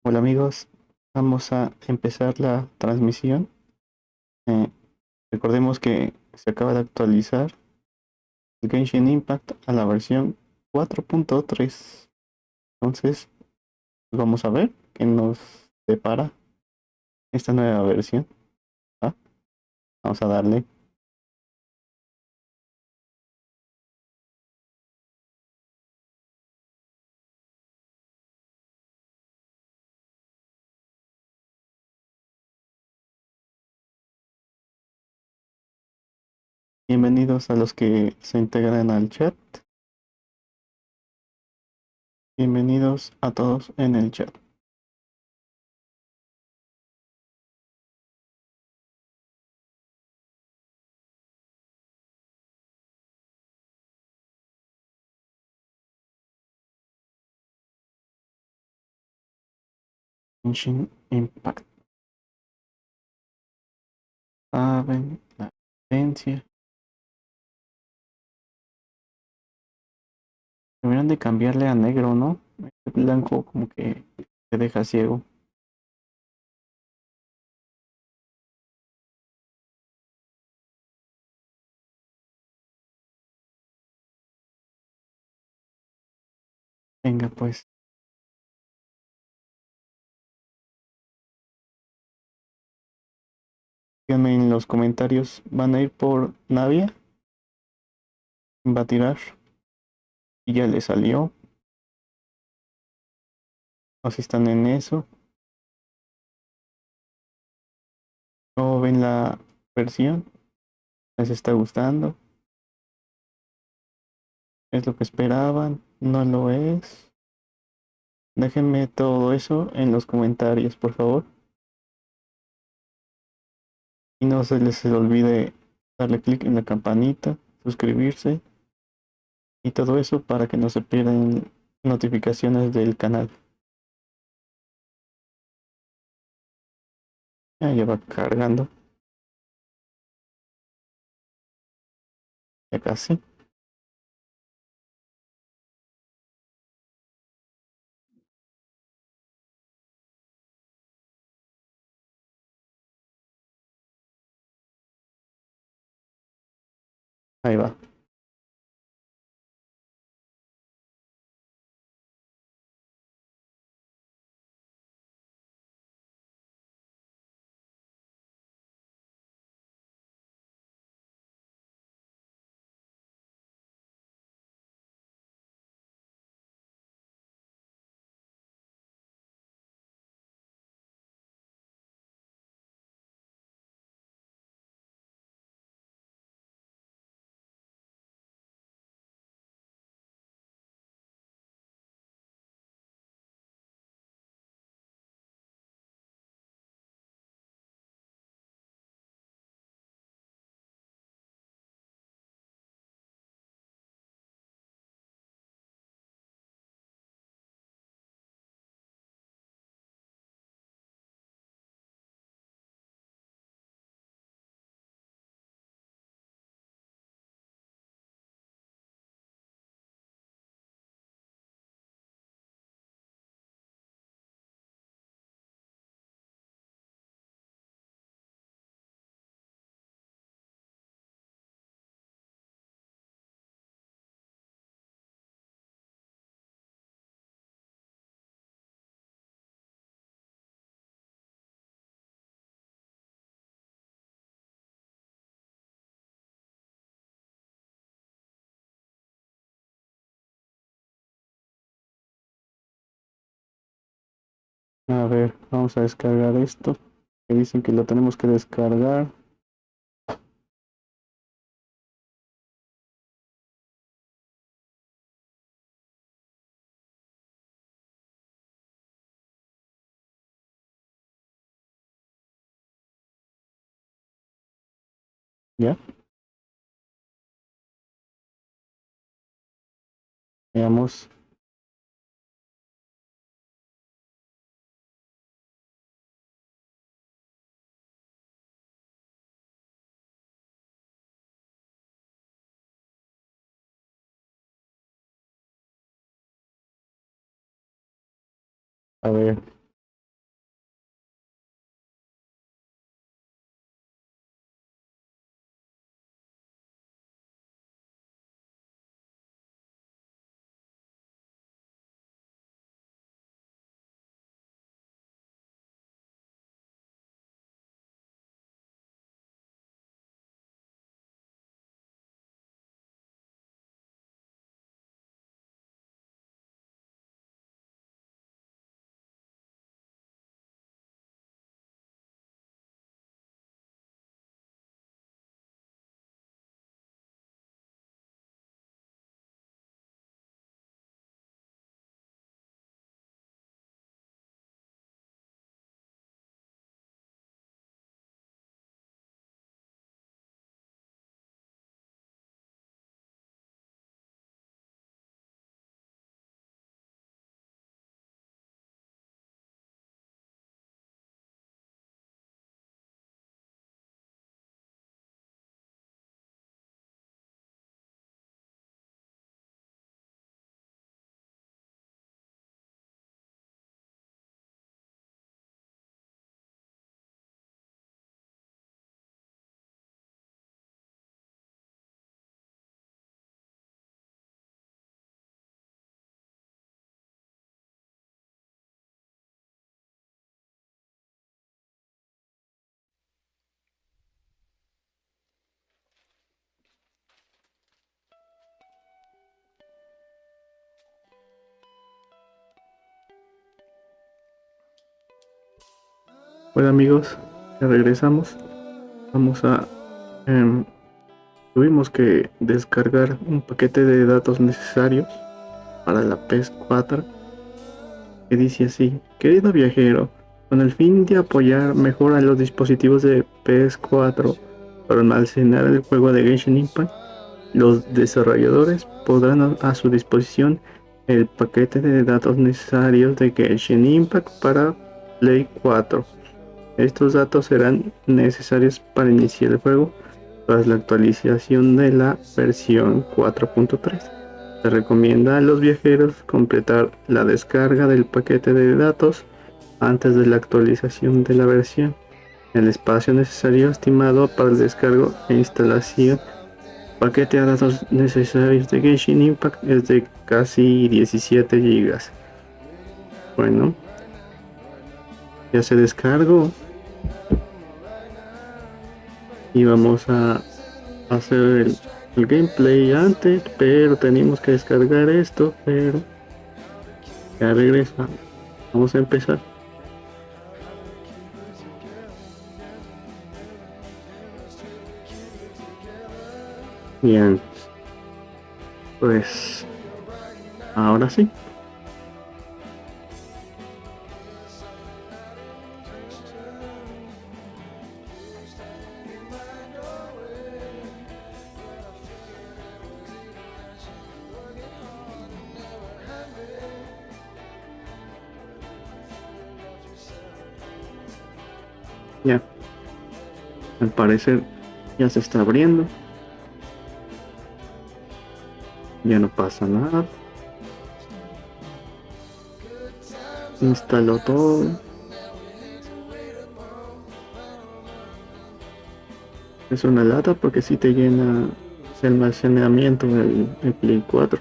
Hola amigos, vamos a empezar la transmisión. Eh, Recordemos que se acaba de actualizar el Genshin Impact a la versión 4.3. Entonces, pues vamos a ver qué nos depara esta nueva versión. ¿Va? Vamos a darle. Bienvenidos a los que se integran al chat. Bienvenidos a todos en el chat. Genshin Impact. Saben la diferencia. Deberían de cambiarle a negro, ¿no? Este blanco como que te deja ciego. Venga, pues, díganme en los comentarios, ¿van a ir por Navia? ¿Va a tirar? ¿Y ya le salió? ¿O si están en eso? ¿Cómo ven la versión? ¿Les está gustando? ¿Es lo que esperaban? ¿No lo es? Déjenme todo eso en los comentarios, por favor. Y no se les olvide darle clic en la campanita, suscribirse y todo eso para que no se pierdan notificaciones del canal. Ya va cargando, ya casi. Ahí va. A ver, vamos a descargar esto. Que dicen que lo tenemos que descargar. ¿Ya? Veamos. A ver. Hola amigos, ya regresamos. Vamos a... tuvimos que descargar un paquete de datos necesarios para la PS4 que dice así: querido viajero, con el fin de apoyar mejor a los dispositivos de PS4 para almacenar el juego de Genshin Impact, los desarrolladores podrán a su disposición el paquete de datos necesarios de Genshin Impact para Play 4. Estos datos serán necesarios para iniciar el juego tras la actualización de la versión 4.3. Se recomienda a los viajeros completar la descarga del paquete de datos antes de la actualización de la versión. El espacio necesario estimado para el descargo e instalación paquete de datos necesarios de Genshin Impact es de casi 17 GB. Bueno, ya se descargó y vamos a hacer el gameplay antes, pero tenemos que descargar esto, pero ya regresa. Vamos a empezar. Bien, pues ahora sí. Ya, al parecer ya se está abriendo. Ya no pasa nada. Instaló todo. Es una lata porque si te llena el almacenamiento el Play 4.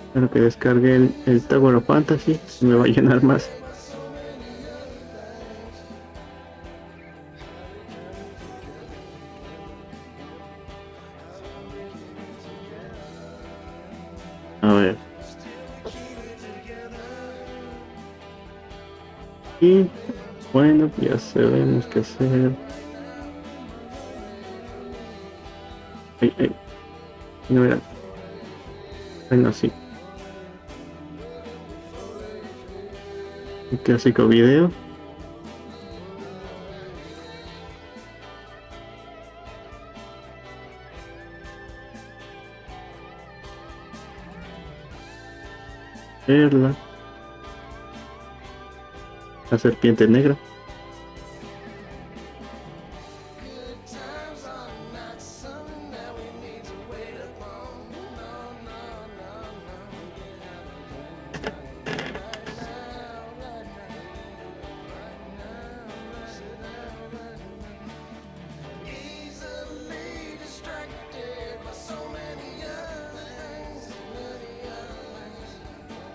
Espero que descargue el Tower of Fantasy. Me va a llenar más. A ver. Y bueno, ya sabemos qué hacer. No era. Bueno, así. El clásico video. Perla. La serpiente negra.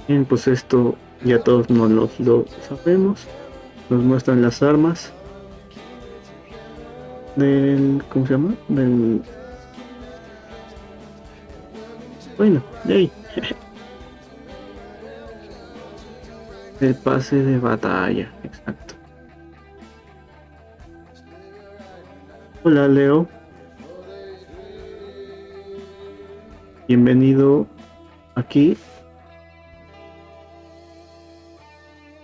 Bien, pues esto ya todos lo sabemos. Nos muestran las armas del... ¿cómo se llama? Del... bueno, de ahí. El pase de batalla, exacto. Hola Leo. Bienvenido aquí.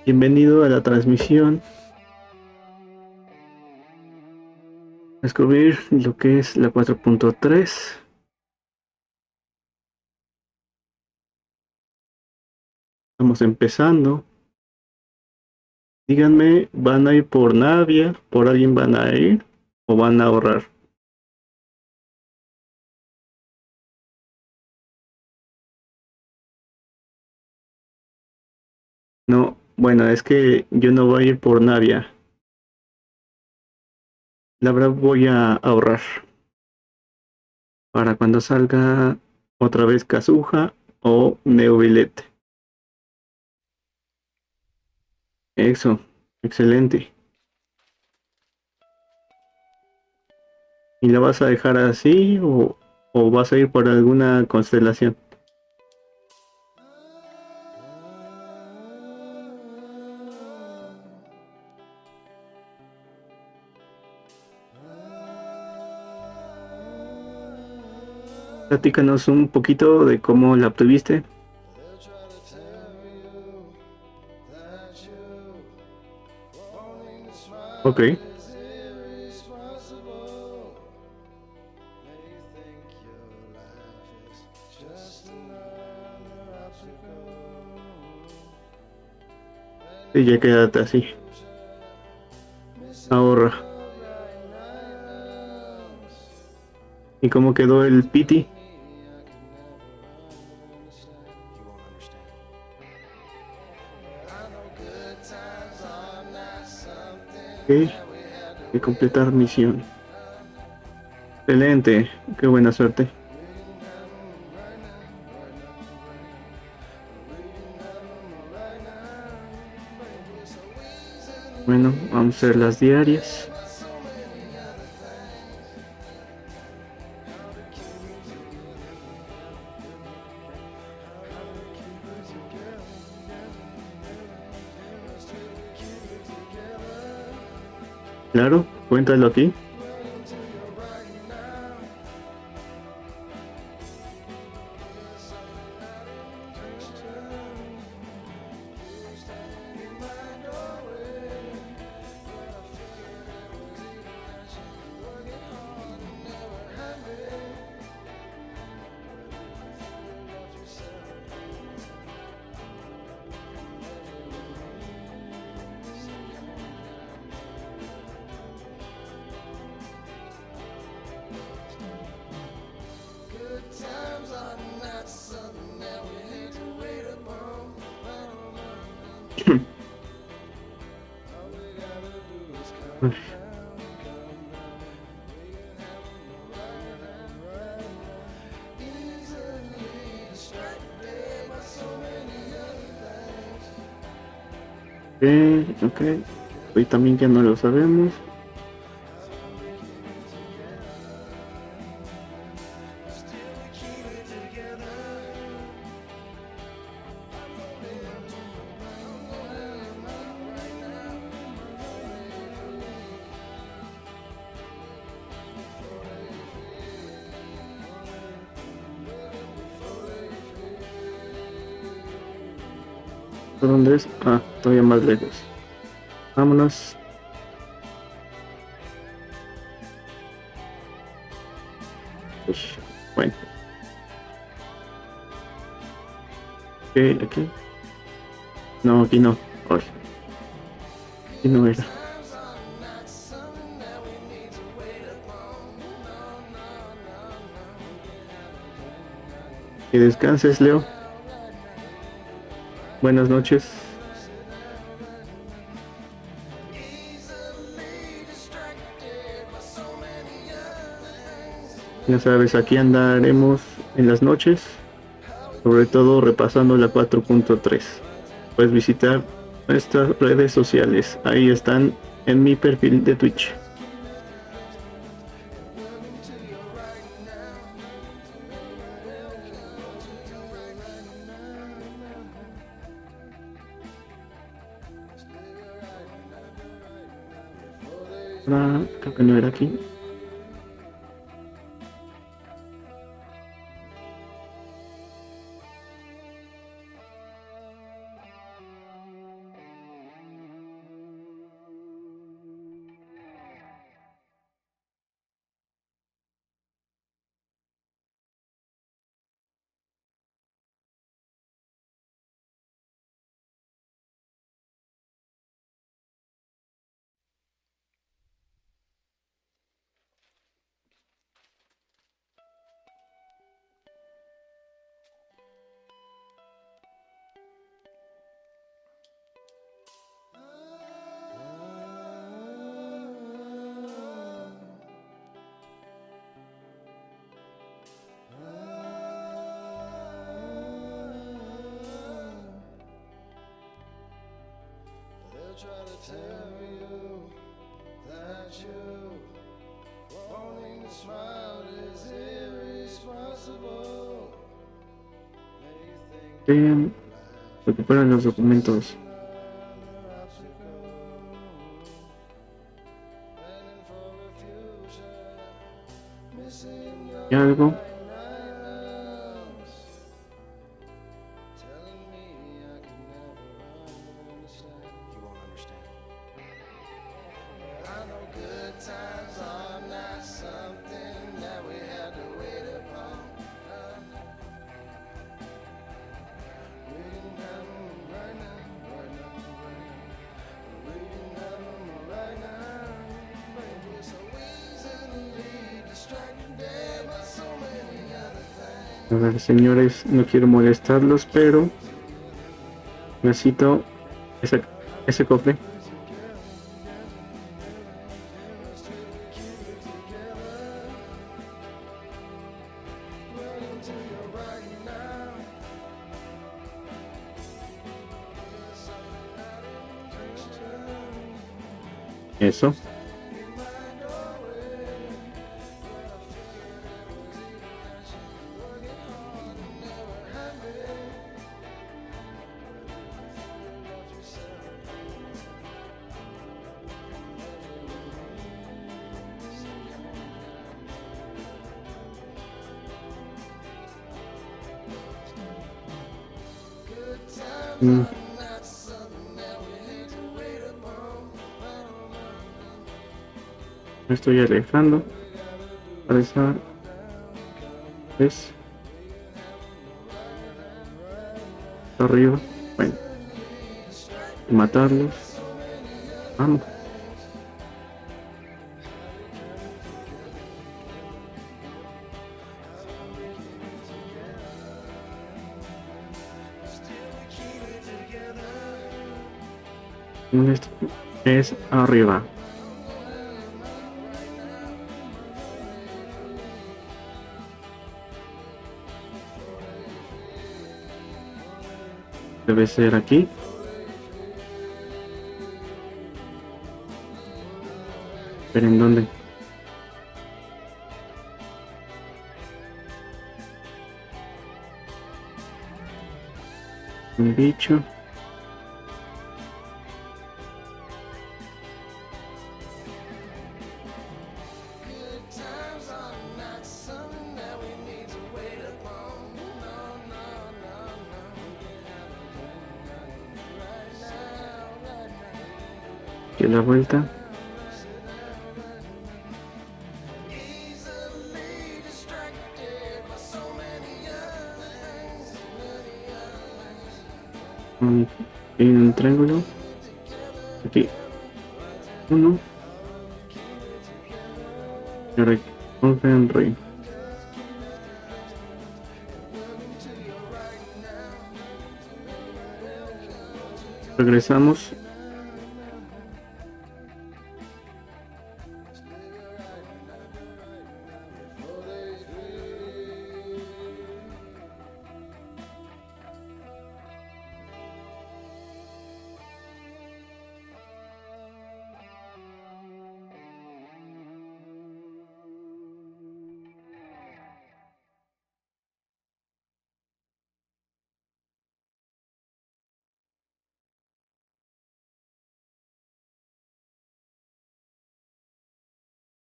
Bienvenido a la transmisión. Descubrir lo que es la 4.3. Estamos empezando. Díganme, ¿van a ir por Navia? ¿Por alguien van a ir? ¿O van a ahorrar? No, bueno, es que yo no voy a ir por Navia. La verdad voy a ahorrar. Para cuando salga otra vez Kazuha o Neuvilete. Eso, excelente. ¿Y la vas a dejar así o vas a ir por alguna constelación? Platícanos un poquito de cómo la obtuviste. Ok. Y ya quédate así. Ahorra. ¿Y cómo quedó el piti? Ok. Hay que completar misión. Excelente. Qué buena suerte. Bueno, vamos a hacer las diarias. Claro, cuéntalo aquí. Ok. Hoy también ya no lo sabemos. ¿Dónde es? Ah, todavía más lejos. Vámonos. Ush, bueno, ok, aquí. No, aquí no. Ay, aquí no era. Que descanses, Leo. Buenas noches. Ya sabes, aquí andaremos en las noches, sobre todo repasando la 4.3. Puedes visitar nuestras redes sociales. Ahí están en mi perfil de Twitch. Ah, creo que no era aquí. Recuperan los documentos. ¿Y algo? A ver, señores, no quiero molestarlos, pero necesito ese, ese cofre. Eso. Mm. Me estoy alejando. Para esa es arriba. Bueno, matarlos. Vamos. Esto es arriba. Debe ser aquí. ¿Pero en dónde? Un bicho. Aquí a la vuelta. Y un triángulo. Aquí. Uno. Y ahora aquí. Un rey. Regresamos.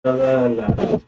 La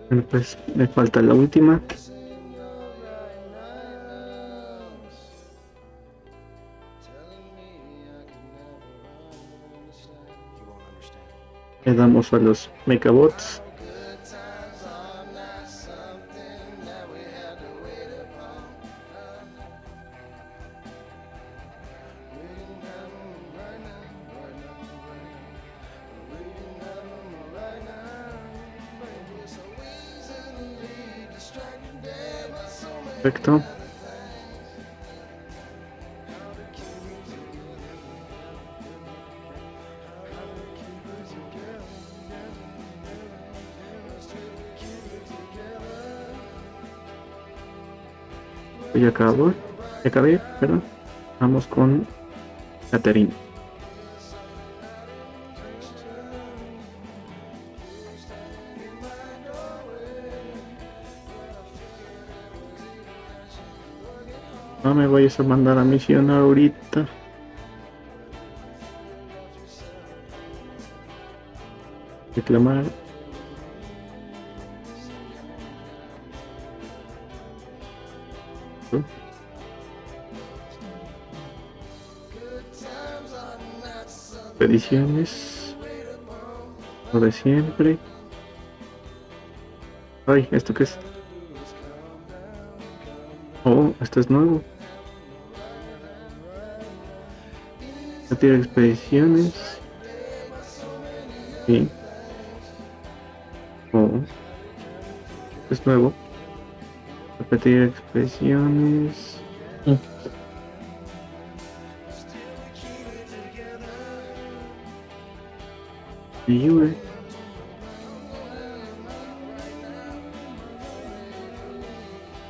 Bueno, pues me falta la última. Le damos a los megabots. Perfecto. Ya acabó. Ya acabé, perdón. Vamos con Caterina. No me vayas a mandar a misión ahorita. Reclamar. Expediciones. Lo de siempre. Ay, ¿esto qué es? Oh, esto es nuevo. Repetir expediciones. Sí. Oh, es nuevo. Repetir expediciones. Libre.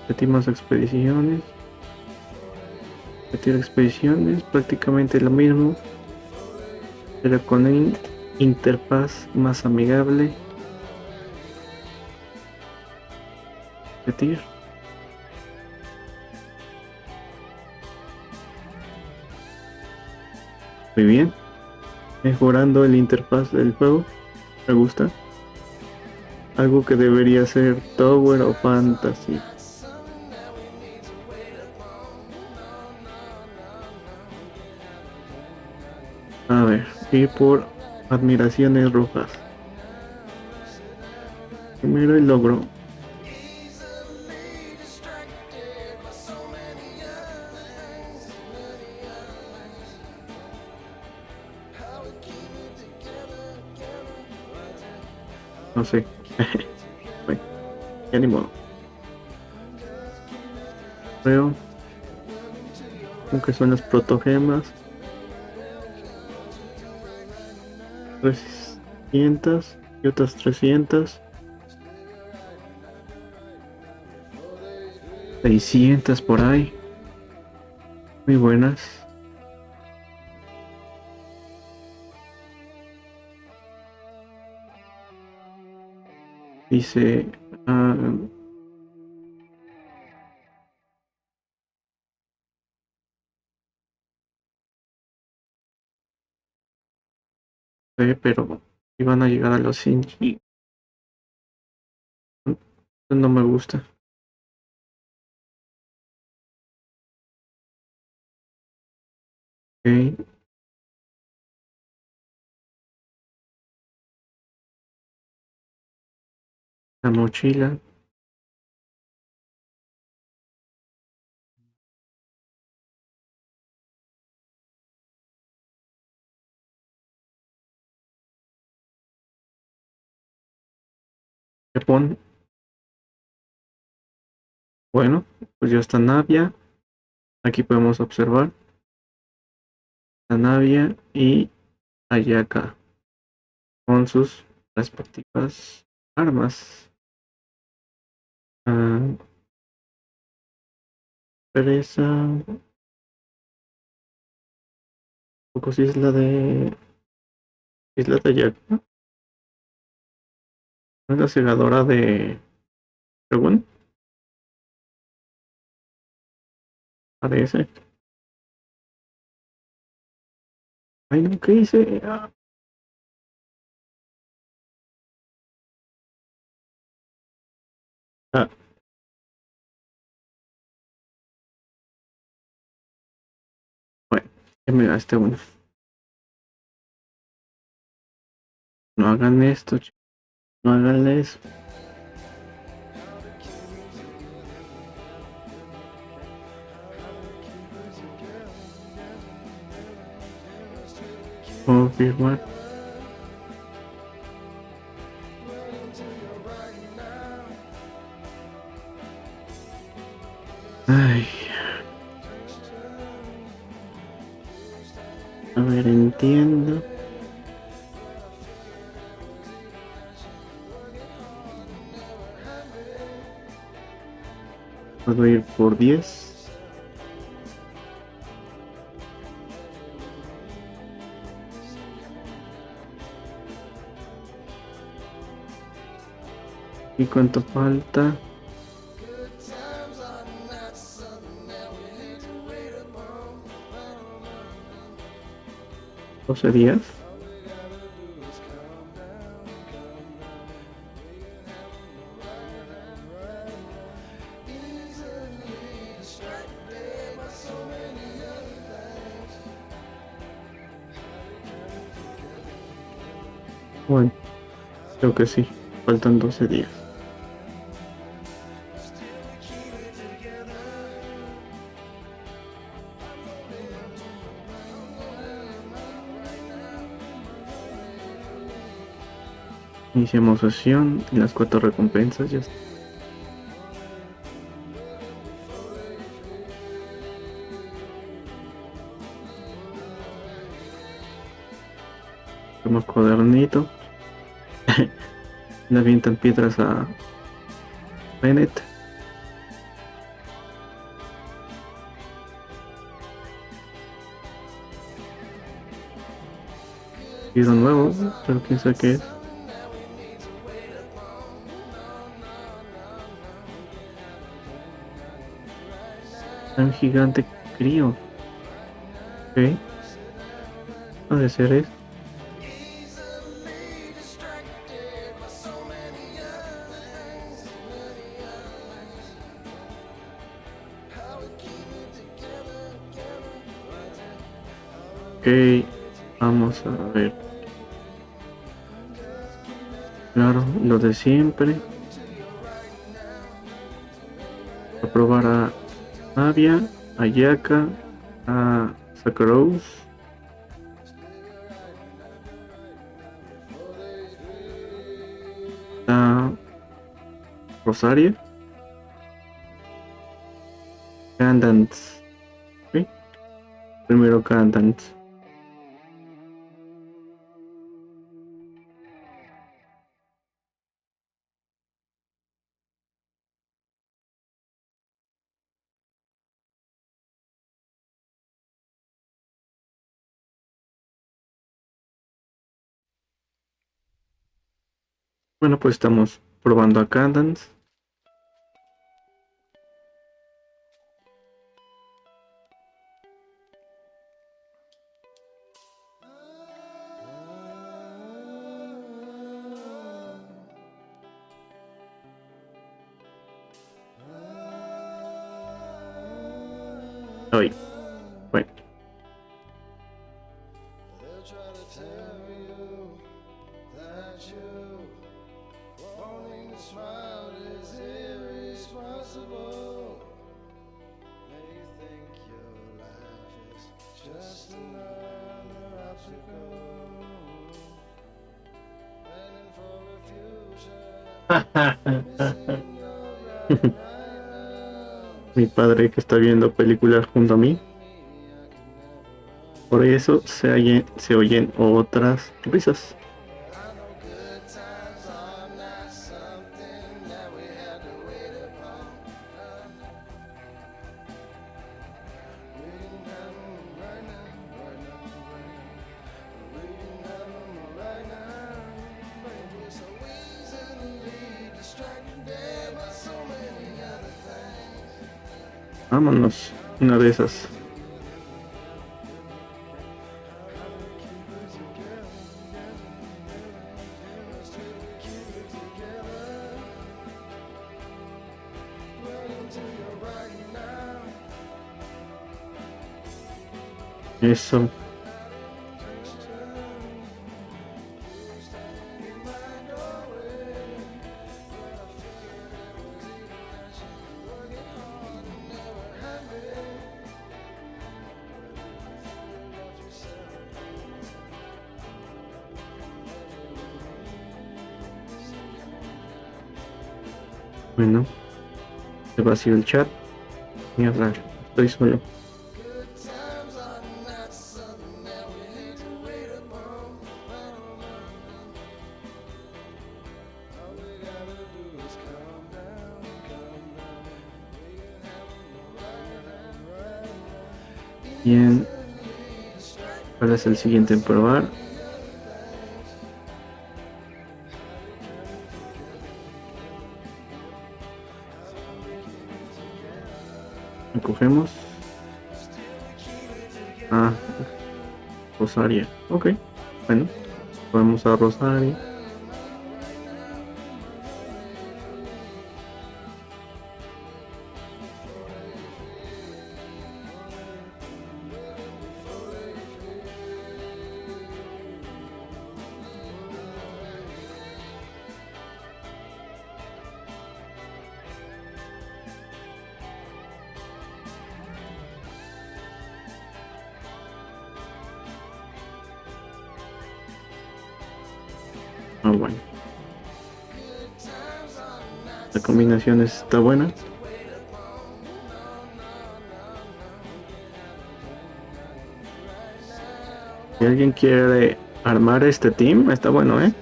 Repetimos expediciones. Repetir expediciones. Prácticamente lo mismo. Pero con interfaz más amigable. Repetir. Muy bien. Mejorando el interfaz del juego. Me gusta. Algo que debería ser Tower o Fantasy. A ver, ir por admiraciones rojas. Primero el logro. No sé. Bueno, ya ni modo. Creo. Aunque son las protogemas. 300 y otras 300. 600 por ahí. Muy buenas. Dice pero iban a llegar a los 100 y no me gusta. Okay. La mochila. Japón. Bueno, pues ya está Navia. Aquí podemos observar la Navia y Ayaka con sus respectivas armas. Presa. Poco si es la de Isla de Yaku. ¿Es la segadora de Dragon? Parece. Ay, no, ¿qué hice? Ah, bueno, ya me gasté uno. No hagan esto, no hagan eso. Confirmar. Ay, a ver, entiendo. Puedo ir por 10. ¿Y cuánto falta? 12 días. Bueno, creo que sí. Faltan 12 días. Iniciamos sesión y las 4 recompensas ya están. Toma cuadernito. Le avientan piedras a Bennett. Y de nuevo, pero quién sabe qué es. Tan gigante crío. Ok. Puede ser eso. Ok, vamos a ver. Claro, lo de siempre. A probar a Navia, a Yaka, a Sakurous, a Rosario, Candance. ¿Sí? Primero Candance. Bueno, pues estamos probando a Candance. Hoy, bueno, mi padre que está viendo películas junto a mí. Por eso se oyen otras risas. Vámonos, una de esas. Eso. Bueno, se vació el chat. Muy raro, estoy solo. Bien, ¿cuál es el siguiente en probar? Lo cogemos. Ah, Rosaria. Ok, bueno, vamos a Rosaria. Ah, bueno. La combinación está buena. Si alguien quiere armar este team, está bueno, ¿eh?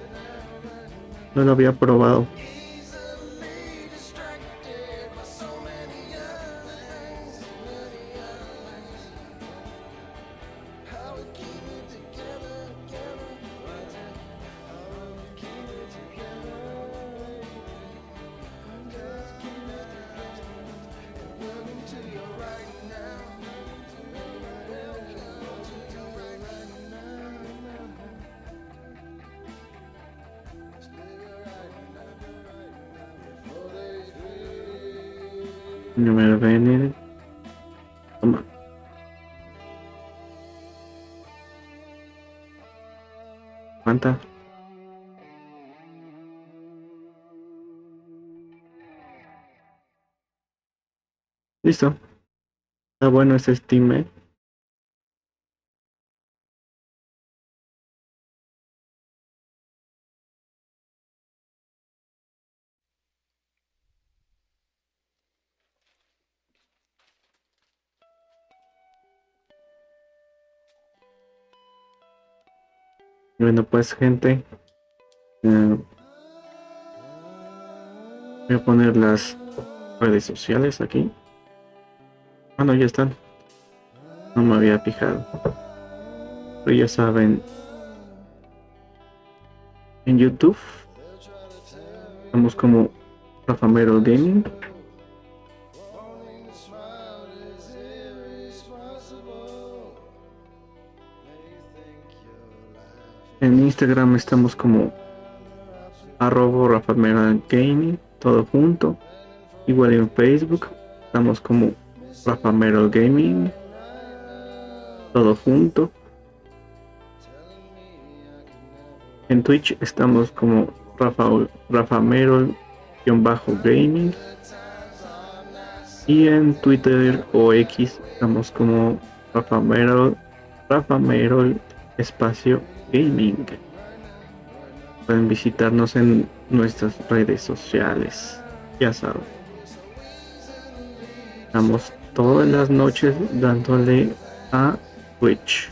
No lo había probado. Número venir. Toma. ¿Cuánta? Listo. Está bueno ese Steam, ¿eh? Bueno, pues gente, voy a poner las redes sociales aquí. Ah, no, ya están. No me había fijado. Pero ya saben, en YouTube estamos como Rafamero Gaming. En Instagram estamos como @Rafamero Gaming, todo junto. Igual en Facebook estamos como Rafamero Gaming, todo junto. En Twitch estamos como Rafamero-Gaming. Y en Twitter o X estamos como Rafamero espacio gaming. Pueden visitarnos en nuestras redes sociales. Ya saben. Estamos todas las noches dándole a Twitch.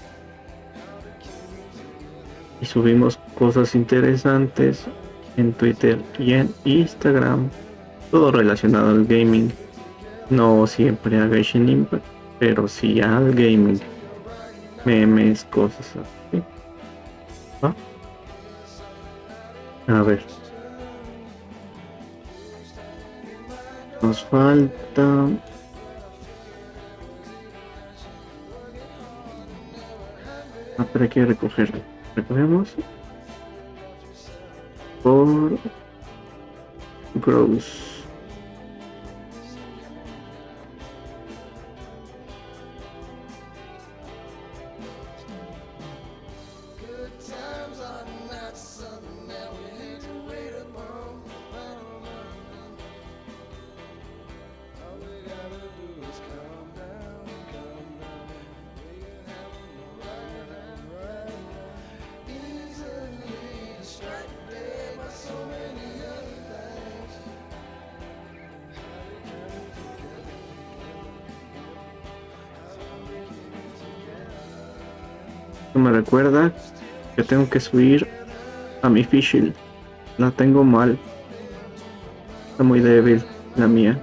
Y subimos cosas interesantes en Twitter y en Instagram. Todo relacionado al gaming. No siempre a Genshin Impact, pero sí al gaming. Memes, cosas así. ¿Va? A ver. Nos falta pero hay que recogerlo. Recogemos por gross. Me recuerda que tengo que subir a mi fishing. La tengo mal. Está muy débil la mía.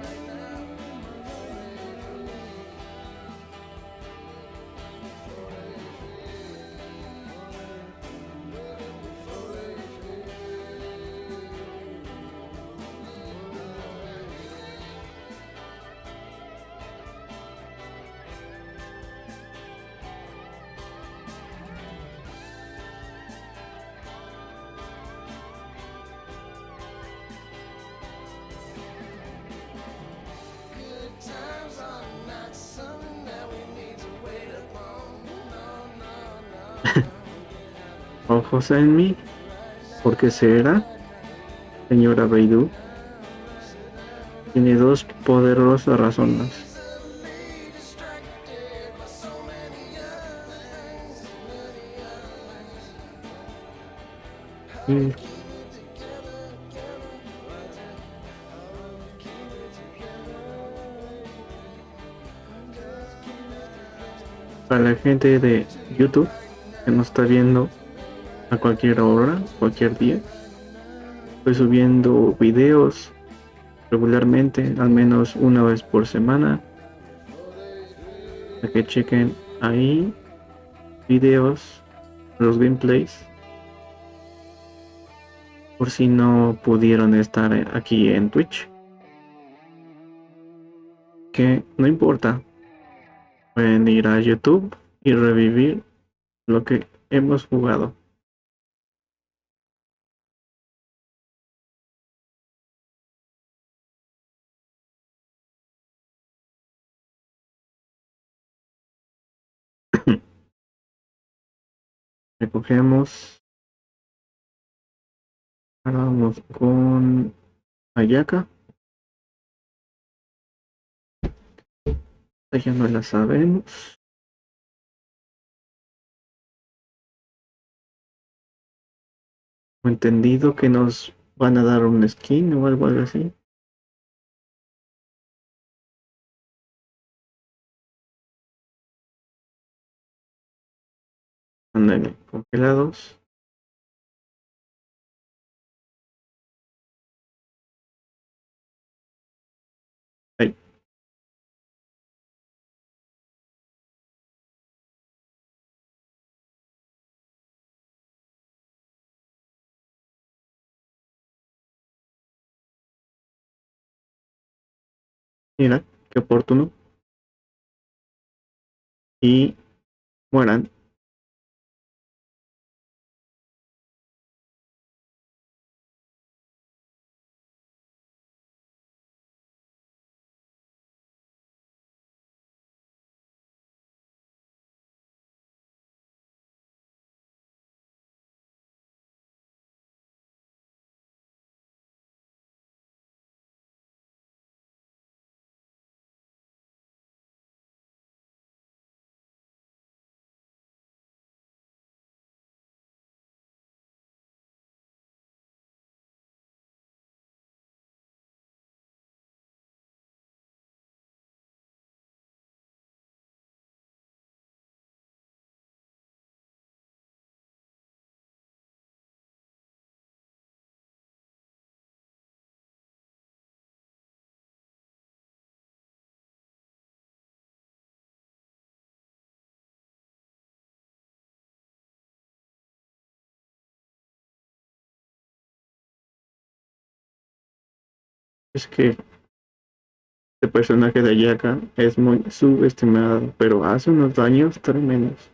Ojos en mí. ¿Por qué será? Señora Beidou tiene dos poderosas razones. Para la gente de YouTube que nos está viendo a cualquier hora, cualquier día, estoy subiendo videos regularmente, al menos una vez por semana, para que chequen ahí videos, los gameplays, por si no pudieron estar aquí en Twitch, que no importa, pueden ir a YouTube y revivir lo que hemos jugado. Recogemos. Ahora vamos con Ayaka. Ya no la sabemos. He entendido que nos van a dar un skin o algo así. Ándale, congelados. Ahí. Mira, qué oportuno. Y mueran. Es que este personaje de Ayaka es muy subestimado, pero hace unos daños tremendos.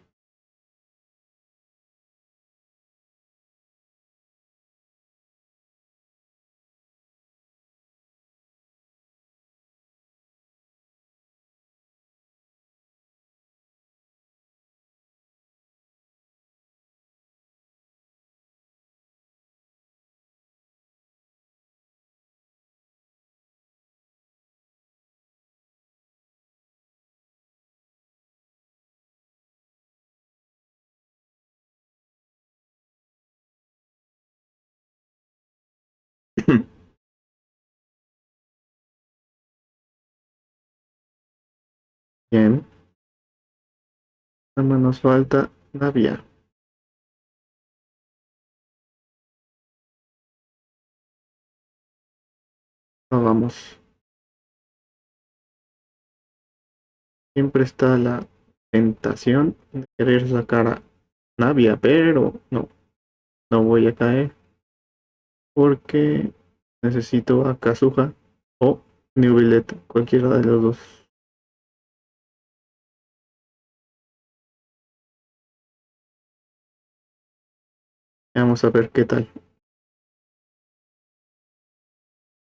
Bien, nada más nos falta Navia. No vamos. Siempre está la tentación de querer sacar a Navia, pero no, no voy a caer porque necesito a Kazuha o New Billet, cualquiera de los dos. Vamos a ver qué tal.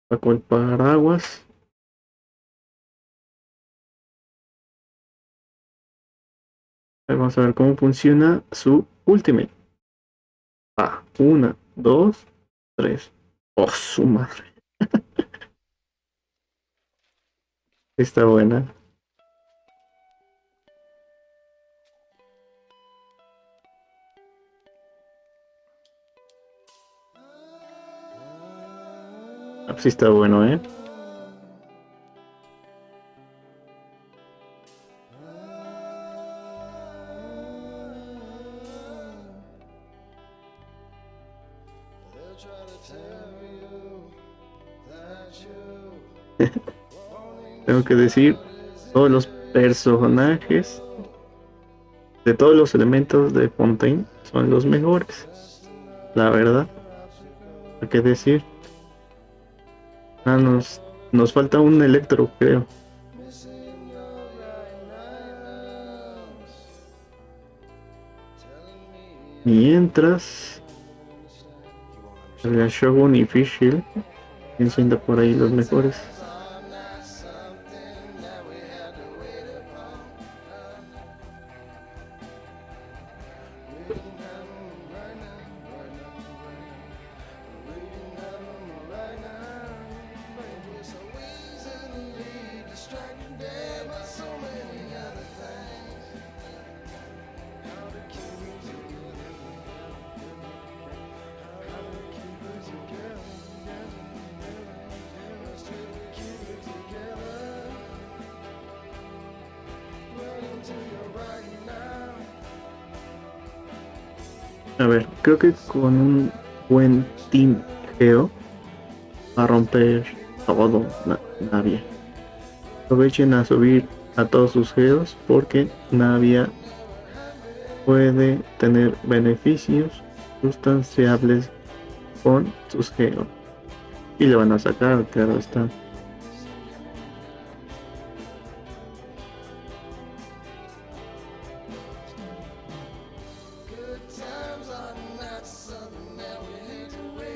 Saco el paraguas. Vamos a ver cómo funciona su ultimate. Ah, una, dos, tres. Oh, su madre. Está buena. Ah, sí está bueno, ¿eh? Tengo que decir, todos los personajes de todos los elementos de Fontaine son los mejores. La verdad, hay que decir. Ah, nos falta un Electro, creo. Mientras, la Shogun y Fischl siguen siendo por ahí los mejores. A ver, creo que con un buen Team Geo va a romper todo Navia. Aprovechen a subir a todos sus geos porque Navia puede tener beneficios sustanciables con sus geos. Y le van a sacar, claro está.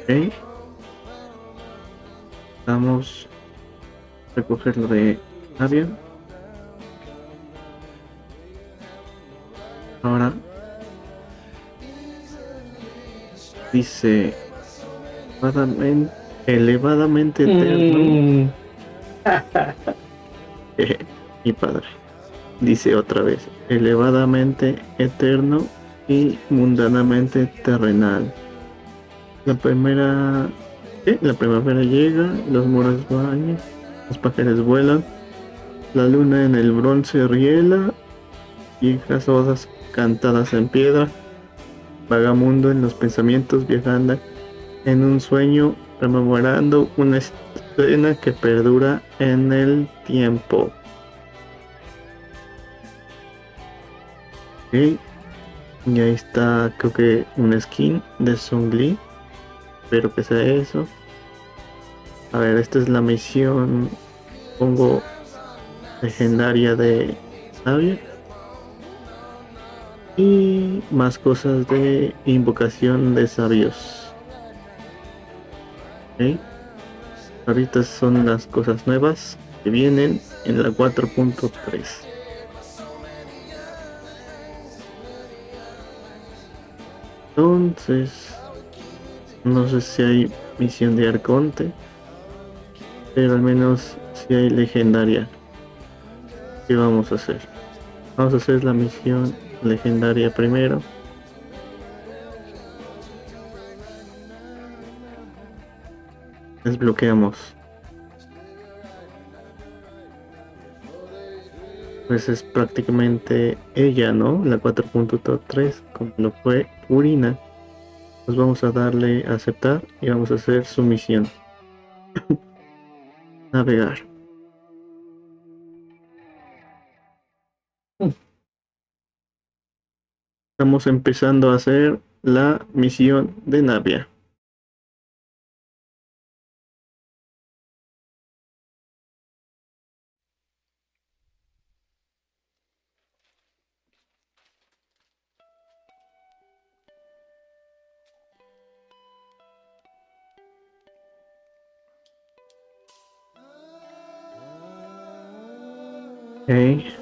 Ok. Vamos a recoger lo de Navia. Ahora dice elevadamente eterno. Mi padre dice otra vez, elevadamente eterno y mundanamente terrenal. La primavera llega, los muros bañan, los pájaros vuelan, la luna en el bronce riela, viejas odas cantadas en piedra, vagamundo en los pensamientos viajando en un sueño, rememorando una escena que perdura en el tiempo. Ok, y ahí está, creo que una skin de Sungli. Espero que sea eso. A ver, esta es la misión, pongo legendaria de Navia. Y más cosas de invocación de sabios. Ok. Ahorita son las cosas nuevas que vienen en la 4.3. Entonces, no sé si hay misión de Arconte, pero al menos si hay legendaria. ¿Qué vamos a hacer? Vamos a hacer la misión legendaria primero. desbloqueamos. Pues es prácticamente ella, ¿no? La 4.3, como lo fue Urina. Pues vamos a darle a aceptar y vamos a hacer su misión. Navegar. Estamos empezando a hacer la misión de Navia. Okay.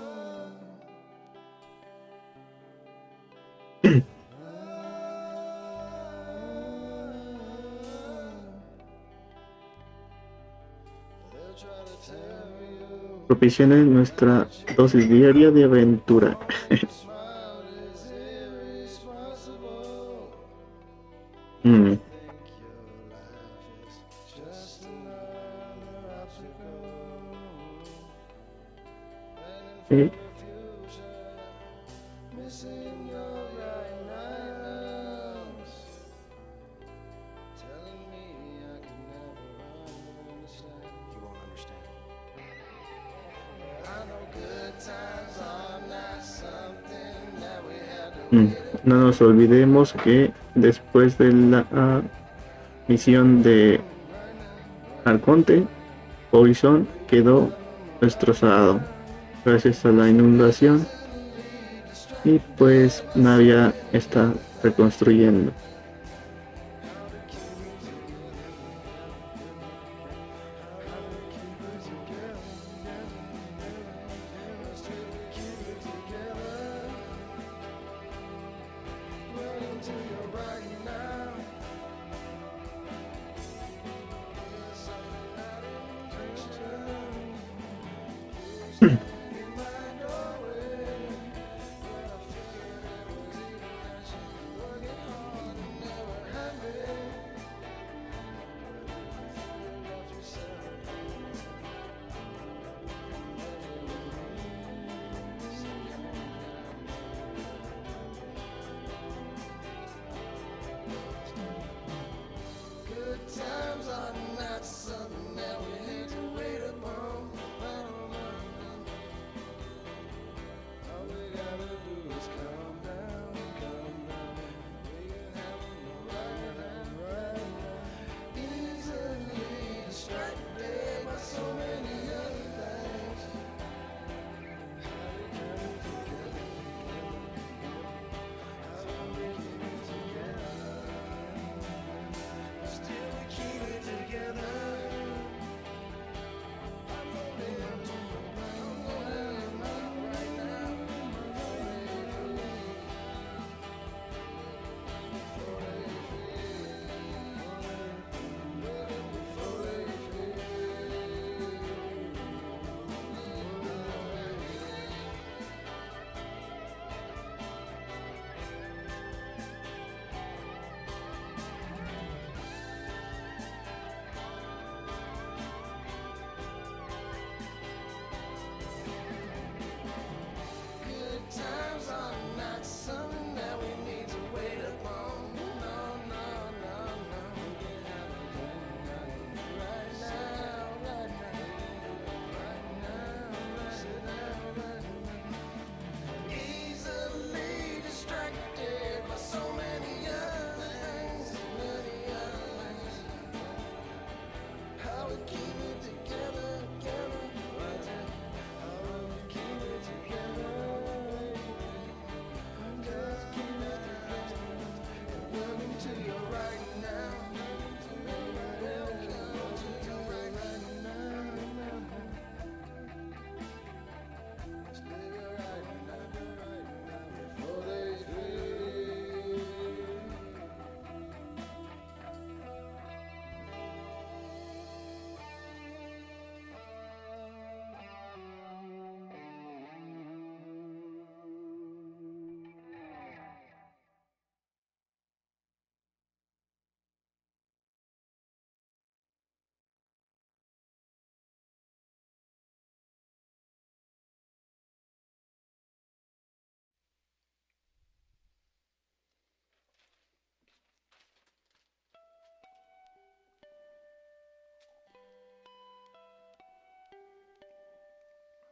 Propicione nuestra dosis diaria de aventura. Sí. No nos olvidemos que después de la misión de Arconte, Horizon quedó destrozado gracias a la inundación y pues Navia está reconstruyendo.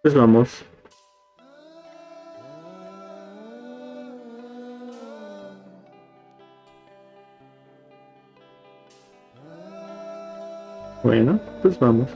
Pues vamos. Bueno, pues vamos.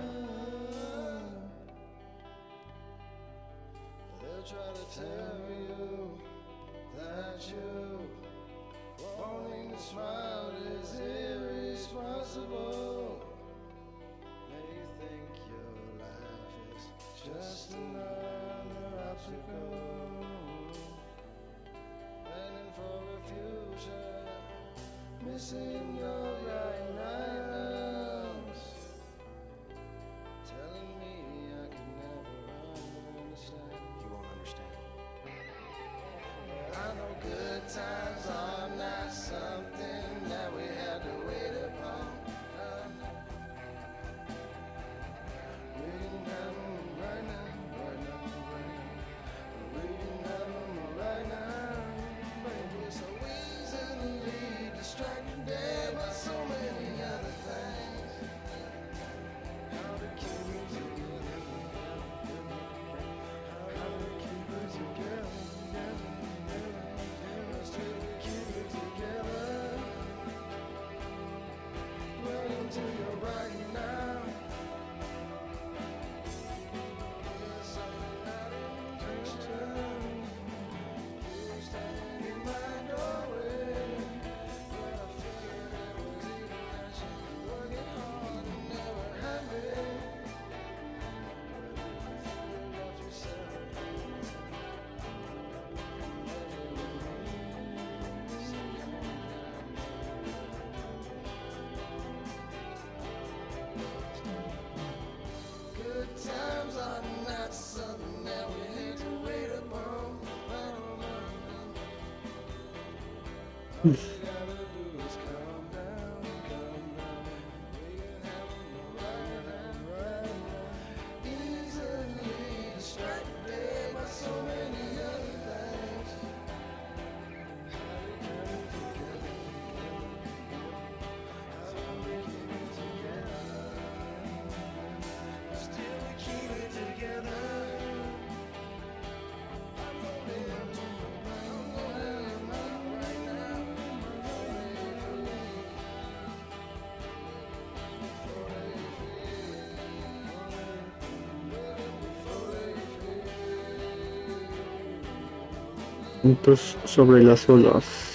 Puntos sobre las olas.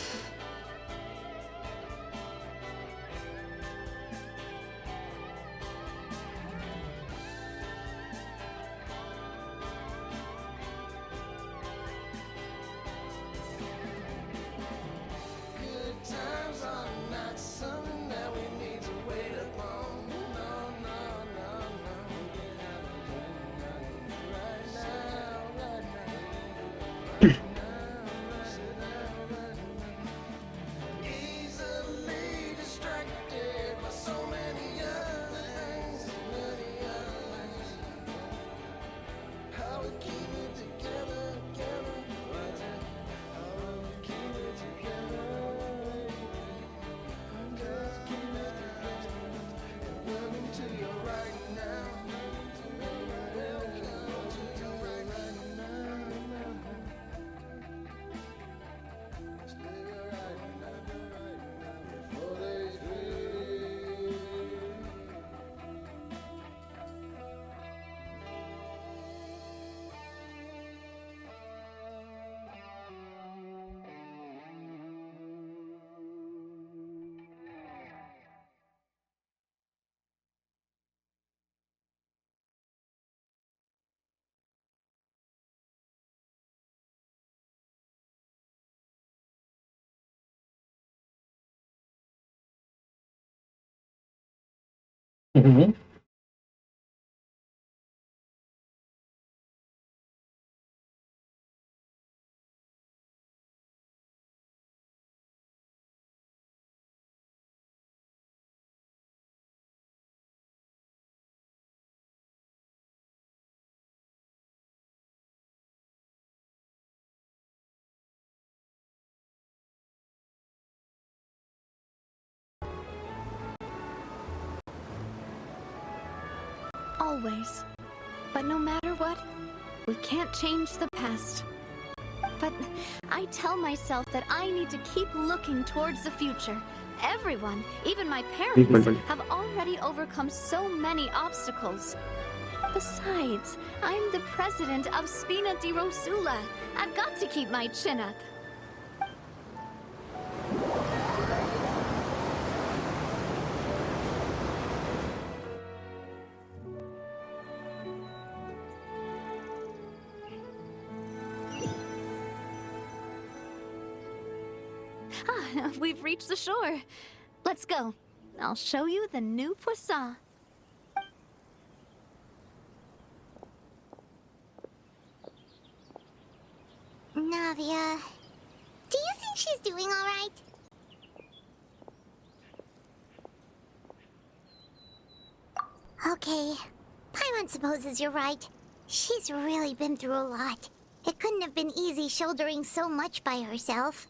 Ujú. Always. But no matter what, we can't change the past. But I tell myself that I need to keep looking towards the future. Everyone, even my parents, have already overcome so many obstacles. Besides, I'm the president of Spina di Rosula. I've got to keep my chin up. Ah, we've reached the shore. Let's go. I'll show you the new Poisson. Navia, do you think she's doing all right? Okay, Paimon supposes you're right. She's really been through a lot. It couldn't have been easy shouldering so much by herself.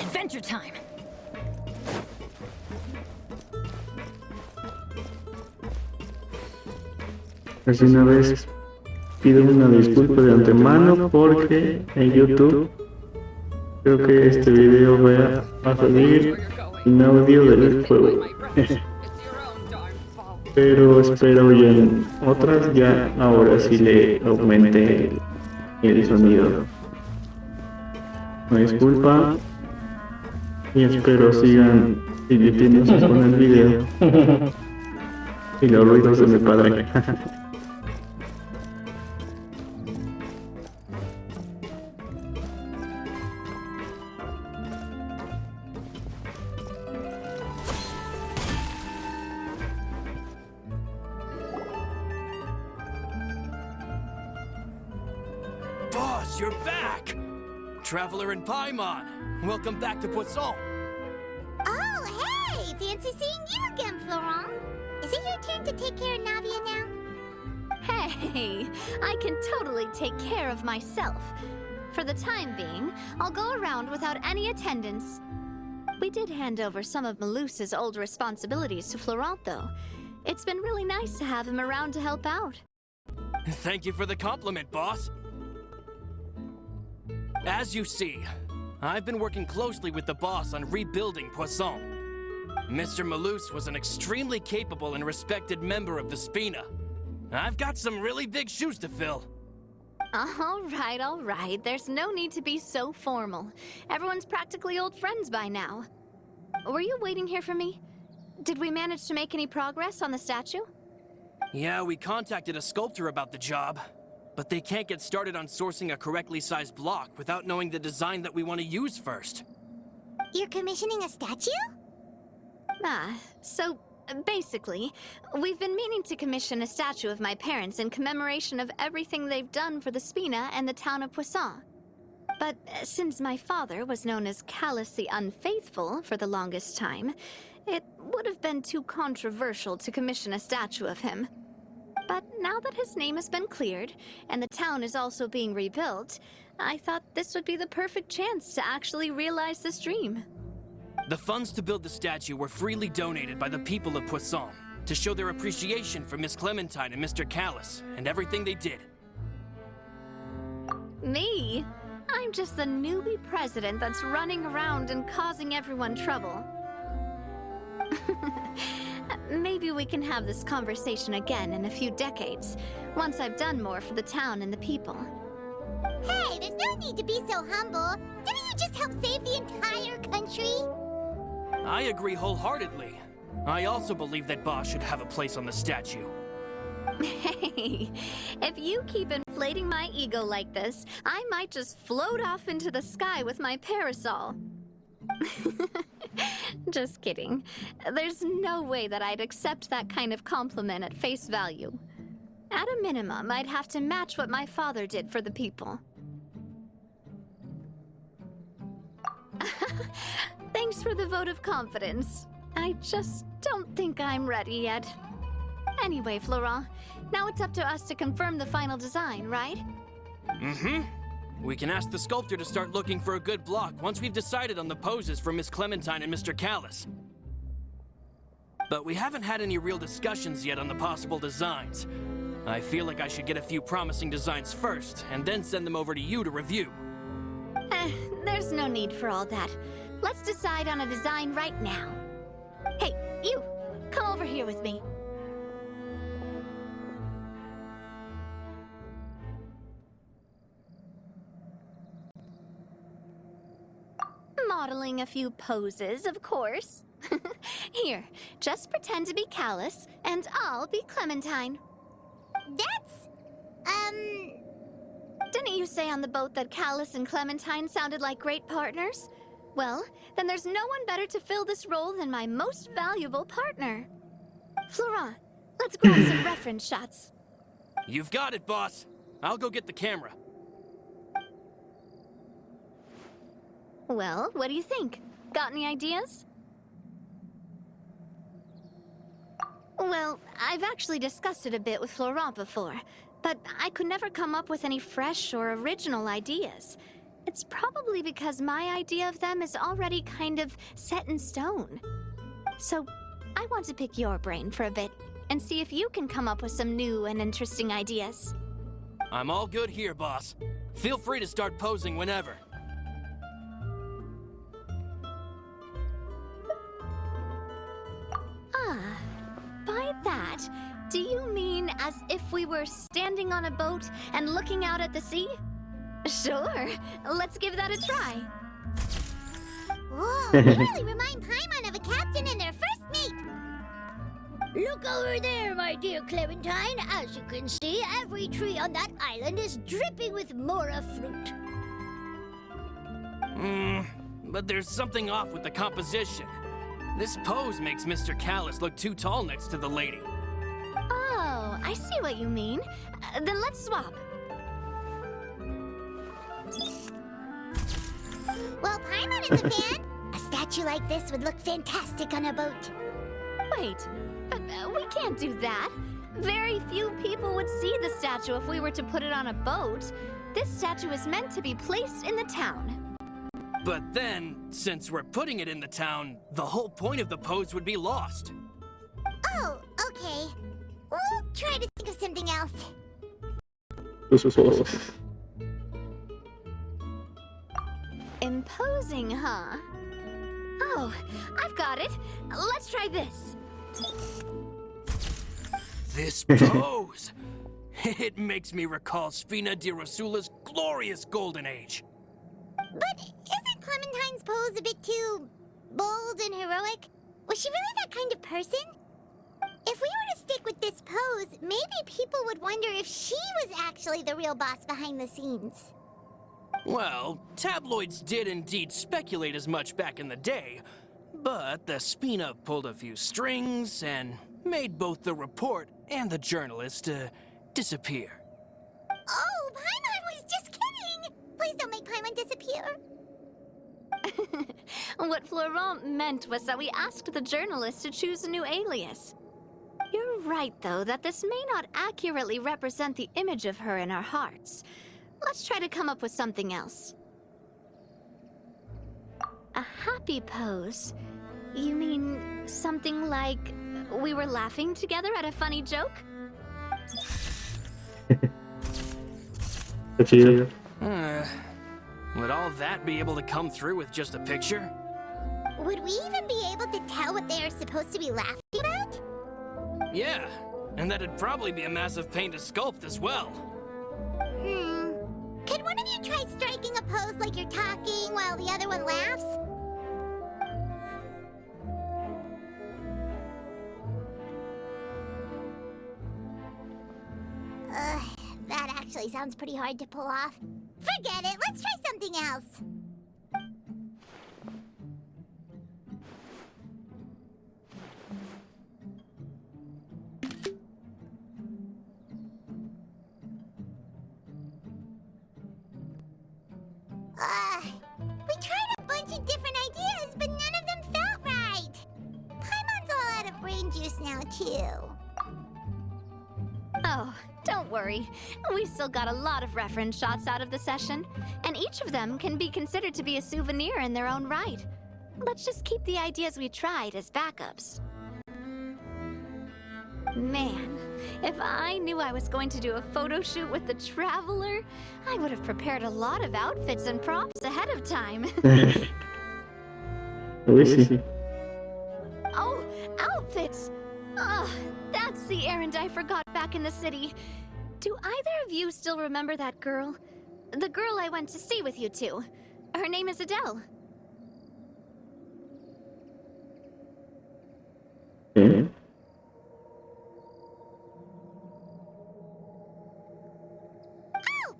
Adventure time. Así una vez pido una disculpa de antemano porque en YouTube creo que este video va a salir sin audio del juego. Pero espero ya en otras ya ahora sí le aumente el sonido. Me disculpa y espero sigan divirtiéndose con el video y los ruidos de mi padre. Boss, you're back! Traveler and Paimon, welcome back to Poisson. Oh, hey! Fancy seeing you again, Florent. Is it your turn to take care of Navia now? Hey, I can totally take care of myself. For the time being, I'll go around without any attendance. We did hand over some of Malus's old responsibilities to Florent, though. It's been really nice to have him around to help out. Thank you for the compliment, boss. As you see, I've been working closely with the boss on rebuilding Poisson. Mr. Malus was an extremely capable and respected member of the Spina. I've got some really big shoes to fill. All right. There's no need to be so formal. Everyone's practically old friends by now. Were you waiting here for me? Did we manage to make any progress on the statue? Yeah, we contacted a sculptor about the job. But they can't get started on sourcing a correctly sized block without knowing the design that we want to use first. You're commissioning a statue? So basically, we've been meaning to commission a statue of my parents in commemoration of everything they've done for the Spina and the town of Poisson. But since my father was known as callously unfaithful for the longest time, it would have been too controversial to commission a statue of him. But now that his name has been cleared, and the town is also being rebuilt, I thought this would be the perfect chance to actually realize this dream. The funds to build the statue were freely donated by the people of Poisson to show their appreciation for Miss Clementine and Mr. Callus and everything they did. Me? I'm just the newbie president that's running around and causing everyone trouble. Maybe we can have this conversation again in a few decades, once I've done more for the town and the people. Hey, there's no need to be so humble. Didn't you just help save the entire country? I agree wholeheartedly. I also believe that Boss should have a place on the statue. Hey, if you keep inflating my ego like this, I might just float off into the sky with my parasol. Just kidding. There's no way that I'd accept that kind of compliment at face value. At a minimum, I'd have to match what my father did for the people. Thanks for the vote of confidence. I just don't think I'm ready yet. Anyway, Florent, now it's up to us to confirm the final design, right? Mm-hmm. We can ask the sculptor to start looking for a good block once we've decided on the poses for Miss Clementine and Mr. Callis. But we haven't had any real discussions yet on the possible designs. I feel like I should get a few promising designs first, and then send them over to you to review. There's no need for all that. Let's decide on a design right now. Hey, you! Come over here with me. Modeling a few poses, of course. Here, just pretend to be Callis, and I'll be Clementine. That's... Didn't you say on the boat that Callis and Clementine sounded like great partners? Well, then there's no one better to fill this role than my most valuable partner. Florent, let's grab some reference shots. You've got it, boss. I'll go get the camera. Well, what do you think? Got any ideas? Well, I've actually discussed it a bit with Florent before, but I could never come up with any fresh or original ideas. It's probably because my idea of them is already kind of set in stone. So, I want to pick your brain for a bit and see if you can come up with some new and interesting ideas. I'm all good here, boss. Feel free to start posing whenever. By that, do you mean as if we were standing on a boat and looking out at the sea? Sure, let's give that a try. Whoa, you really remind Paimon of a captain and their first mate. Look over there, my dear Clementine. As you can see, every tree on that island is dripping with mora fruit. But there's something off with the composition. This pose makes Mr. Callis look too tall next to the lady. Oh, I see what you mean. Then let's swap. Well, Paimon is a fan. A statue like this would look fantastic on a boat. Wait, but we can't do that. Very few people would see the statue if we were to put it on a boat. This statue is meant to be placed in the town. But then, since we're putting it in the town, the whole point of the pose would be lost. Oh, okay. We'll try to think of something else. Imposing, huh? Oh, I've got it. Let's try this. This pose! It makes me recall Spina di Rosula's glorious golden age. But isn't Clementine's pose a bit too bold and heroic? Was she really that kind of person? If we were to stick with this pose, maybe people would wonder if she was actually the real boss behind the scenes. Well, tabloids did indeed speculate as much back in the day, but the Spina pulled a few strings and made both the report and the journalist disappear. Oh, Paimon was just kidding! Please don't make Paimon disappear. What Florent meant was that we asked the journalist to choose a new alias. You're right, though, that this may not accurately represent the image of her in our hearts. Let's try to come up with something else. A happy pose? You mean something like we were laughing together at a funny joke? Would all that be able to come through with just a picture? Would we even be able to tell what they are supposed to be laughing about? Yeah, and that'd probably be a massive pain to sculpt as well. Could one of you try striking a pose like you're talking while the other one laughs? sounds pretty hard to pull off. Forget it, let's try something else. We tried a bunch of different ideas, but none of them felt right. Paimon's all out of brain juice now, too. Oh, don't worry. We still got a lot of reference shots out of the session, and each of them can be considered to be a souvenir in their own right. Let's just keep the ideas we tried as backups. Man, if I knew I was going to do a photo shoot with the Traveler, I would have prepared a lot of outfits and props ahead of time. Oh, outfits! Ugh, that's the errand I forgot back in the city. Do either of you still remember that girl? The girl I went to see with you two. Her name is Adele. Oh,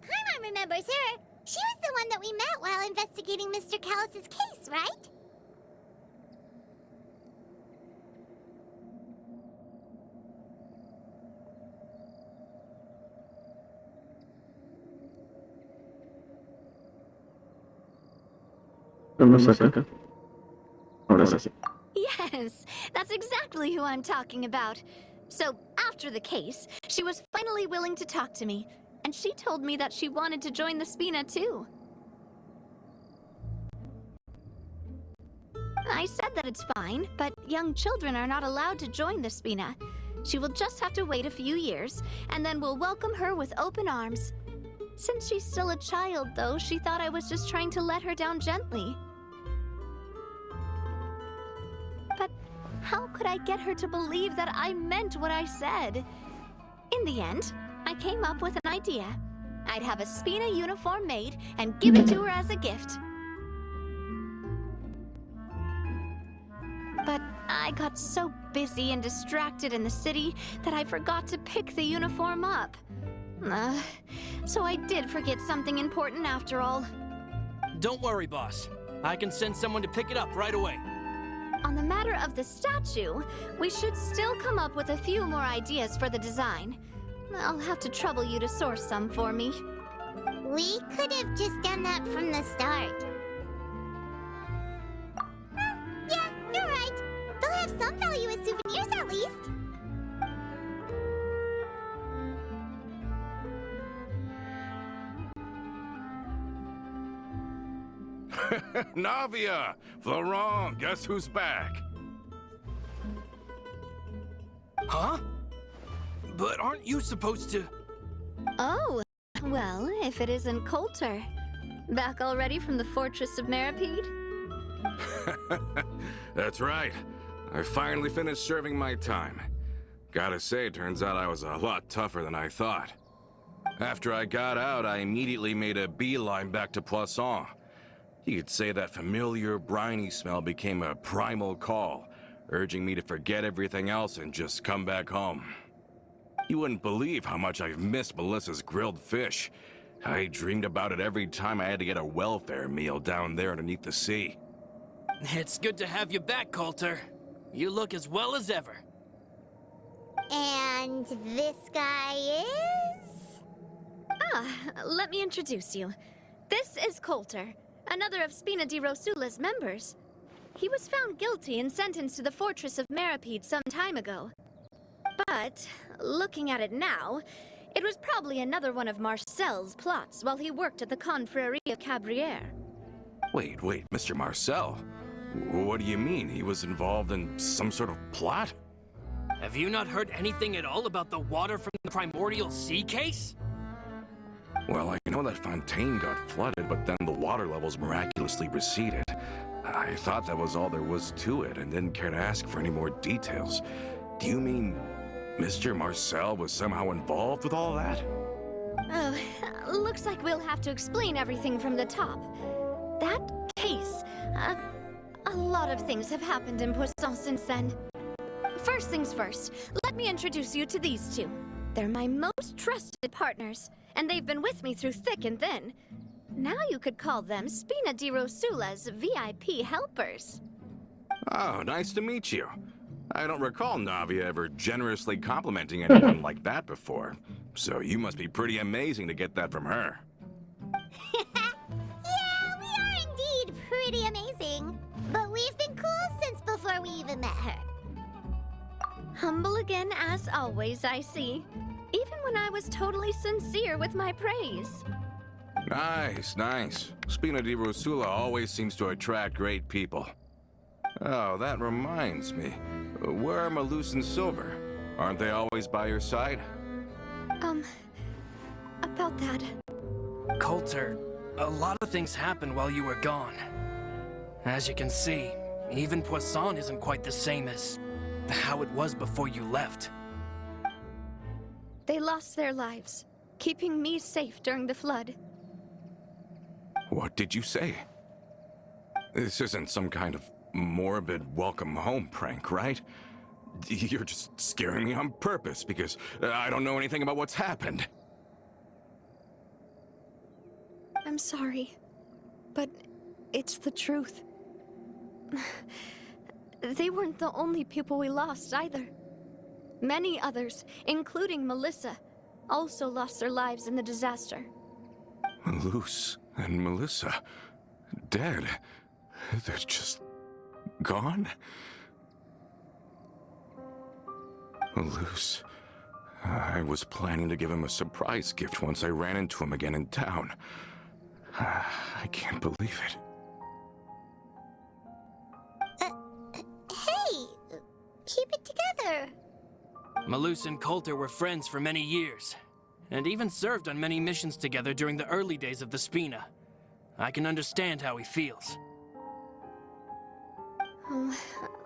Paimon remembers her. She was the one that we met while investigating Mr. Callus's case, right? Yes, that's exactly who I'm talking about. So, after the case, she was finally willing to talk to me, and she told me that she wanted to join the Spina too. I said that it's fine, but young children are not allowed to join the Spina. She will just have to wait a few years, and then we'll welcome her with open arms. Since she's still a child, though, she thought I was just trying to let her down gently. But how could I get her to believe that I meant what I said? In the end, I came up with an idea. I'd have a Spina uniform made and give it to her as a gift. But I got so busy and distracted in the city that I forgot to pick the uniform up. So I did forget something important after all. Don't worry, boss. I can send someone to pick it up right away. On the matter of the statue, we should still come up with a few more ideas for the design. I'll have to trouble you to source some for me. We could have just done that from the start. Yeah, you're right. They'll have some value as souvenirs at least. Navia! Florent, guess who's back? Huh? But aren't you supposed to... Oh, well, if it isn't Coulter. Back already from the Fortress of Meripede? That's right. I finally finished serving my time. Gotta say, turns out I was a lot tougher than I thought. After I got out, I immediately made a beeline back to Poisson. You could say that familiar, briny smell became a primal call, urging me to forget everything else and just come back home. You wouldn't believe how much I've missed Melissa's grilled fish. I dreamed about it every time I had to get a welfare meal down there underneath the sea. It's good to have you back, Coulter. You look as well as ever. And this guy is? Let me introduce you. This is Coulter, another of Spina di Rosula's members. He was found guilty and sentenced to the Fortress of Meripede some time ago. But, looking at it now, it was probably another one of Marcel's plots while he worked at the Confrérie of Cabrières. Wait, Mr. Marcel? What do you mean? He was involved in some sort of plot? Have you not heard anything at all about the water from the Primordial Sea case? Well, I know that Fontaine got flooded, but then the water levels miraculously receded. I thought that was all there was to it and didn't care to ask for any more details. Do you mean Mr. Marcel was somehow involved with all that? Oh, looks like we'll have to explain everything from the top. That case, a lot of things have happened in Poisson since then. First things first, let me introduce you to these two. They're my most trusted partners, and they've been with me through thick and thin. Now you could call them Spina di Rosula's VIP helpers. Oh, nice to meet you. I don't recall Navia ever generously complimenting anyone like that before, so you must be pretty amazing to get that from her. Yeah, we are indeed pretty amazing. But we've been cool since before we even met her. Humble again as always, I see. Even when I was totally sincere with my praise. Nice, nice. Spina di Rosula always seems to attract great people. Oh, that reminds me. Where are Malus and Silver? Aren't they always by your side? About that. Coulter, a lot of things happened while you were gone. As you can see, even Poisson isn't quite the same as how it was before you left. They lost their lives, keeping me safe during the flood. What did you say? This isn't some kind of morbid welcome home prank, right? You're just scaring me on purpose because I don't know anything about what's happened. I'm sorry, but it's the truth. They weren't the only people we lost either. Many others, including Melissa, also lost their lives in the disaster. Malus and Melissa, dead. They're just gone? Malus, I was planning to give him a surprise gift once I ran into him again in town. I can't believe it. Hey, keep it together. Malus and Coulter were friends for many years, and even served on many missions together during the early days of the Spina. I can understand how he feels.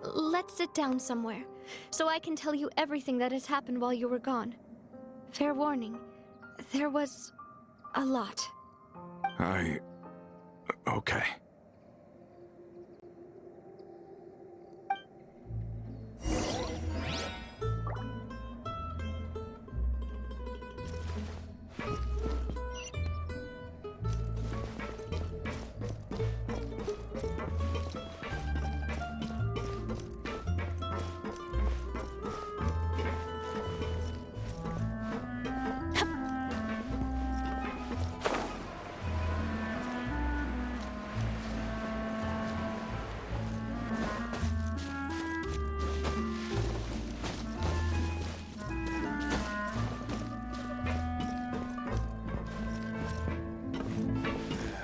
Let's sit down somewhere, so I can tell you everything that has happened while you were gone. Fair warning, there was a lot. Okay.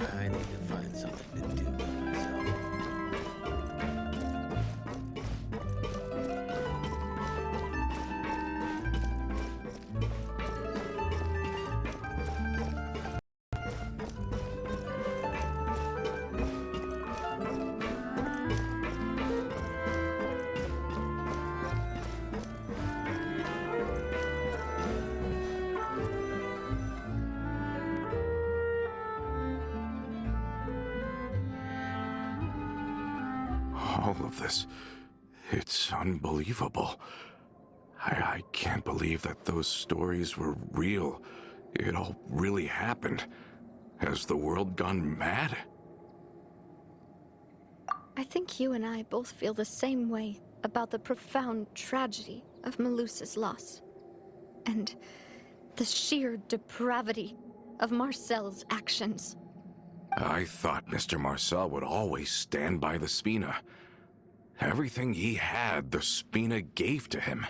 I need to find something to do with myself. All of this, it's unbelievable. I can't believe that those stories were real. It all really happened. Has the world gone mad? I think you and I both feel the same way about the profound tragedy of Melusa's loss. And the sheer depravity of Marcel's actions. I thought Mr. Marcel would always stand by the Spina. Everything he had, the Spina gave to him.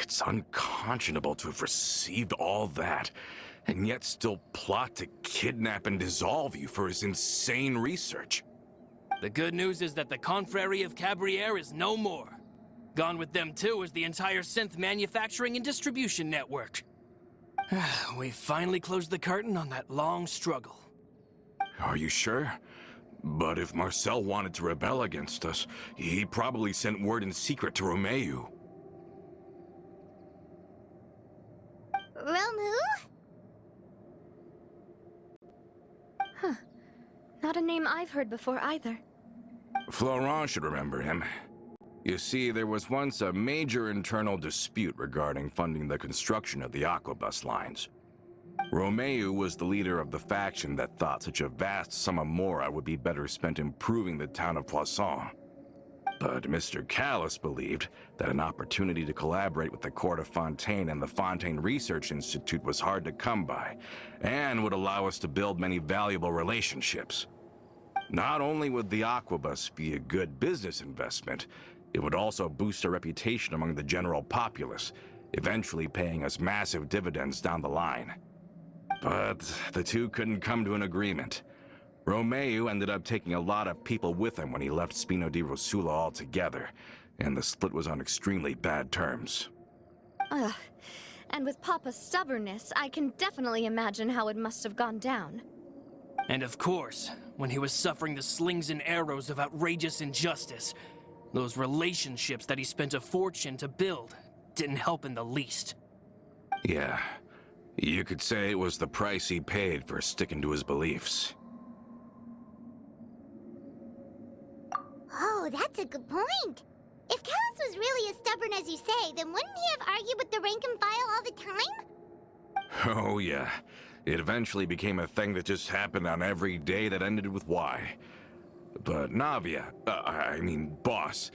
It's unconscionable to have received all that, and yet still plot to kidnap and dissolve you for his insane research. The good news is that the Confrérie of Cabriere is no more. Gone with them too is the entire synth manufacturing and distribution network. We finally closed the curtain on that long struggle. Are you sure? But if Marcel wanted to rebel against us, he probably sent word in secret to Romeu. Romu? Huh. Not a name I've heard before either. Florent should remember him. You see, there was once a major internal dispute regarding funding the construction of the aquabus lines. Romeu was the leader of the faction that thought such a vast sum of mora would be better spent improving the town of Poisson. But Mr. Callus believed that an opportunity to collaborate with the court of Fontaine and the Fontaine Research Institute was hard to come by, and would allow us to build many valuable relationships. Not only would the Aquabus be a good business investment, it would also boost our reputation among the general populace, eventually paying us massive dividends down the line. But the two couldn't come to an agreement. Romeu ended up taking a lot of people with him when he left Spino di Rosula altogether, and the split was on extremely bad terms. Ugh. And with Papa's stubbornness, I can definitely imagine how it must have gone down. And of course, when he was suffering the slings and arrows of outrageous injustice, those relationships that he spent a fortune to build didn't help in the least. Yeah, you could say it was the price he paid for sticking to his beliefs. Oh, that's a good point. If Callus was really as stubborn as you say, then wouldn't he have argued with the rank and file all the time? Oh yeah, it eventually became a thing that just happened on every day that ended with Y. But Navia, boss,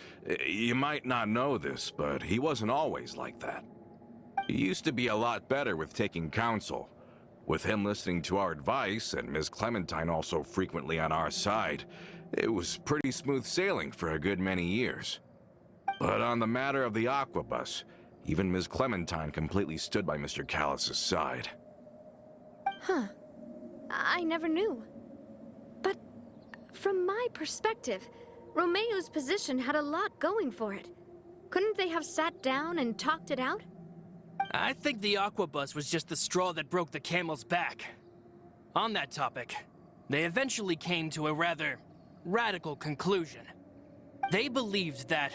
you might not know this, but he wasn't always like that. He used to be a lot better with taking counsel. With him listening to our advice, and Ms. Clementine also frequently on our side, it was pretty smooth sailing for a good many years. But on the matter of the Aquabus, even Ms. Clementine completely stood by Mr. Callus's side. Huh. I never knew. But from my perspective, Romeu's position had a lot going for it. Couldn't they have sat down and talked it out? I think the Aquabus was just the straw that broke the camel's back. On that topic, they eventually came to a rather radical conclusion. They believed that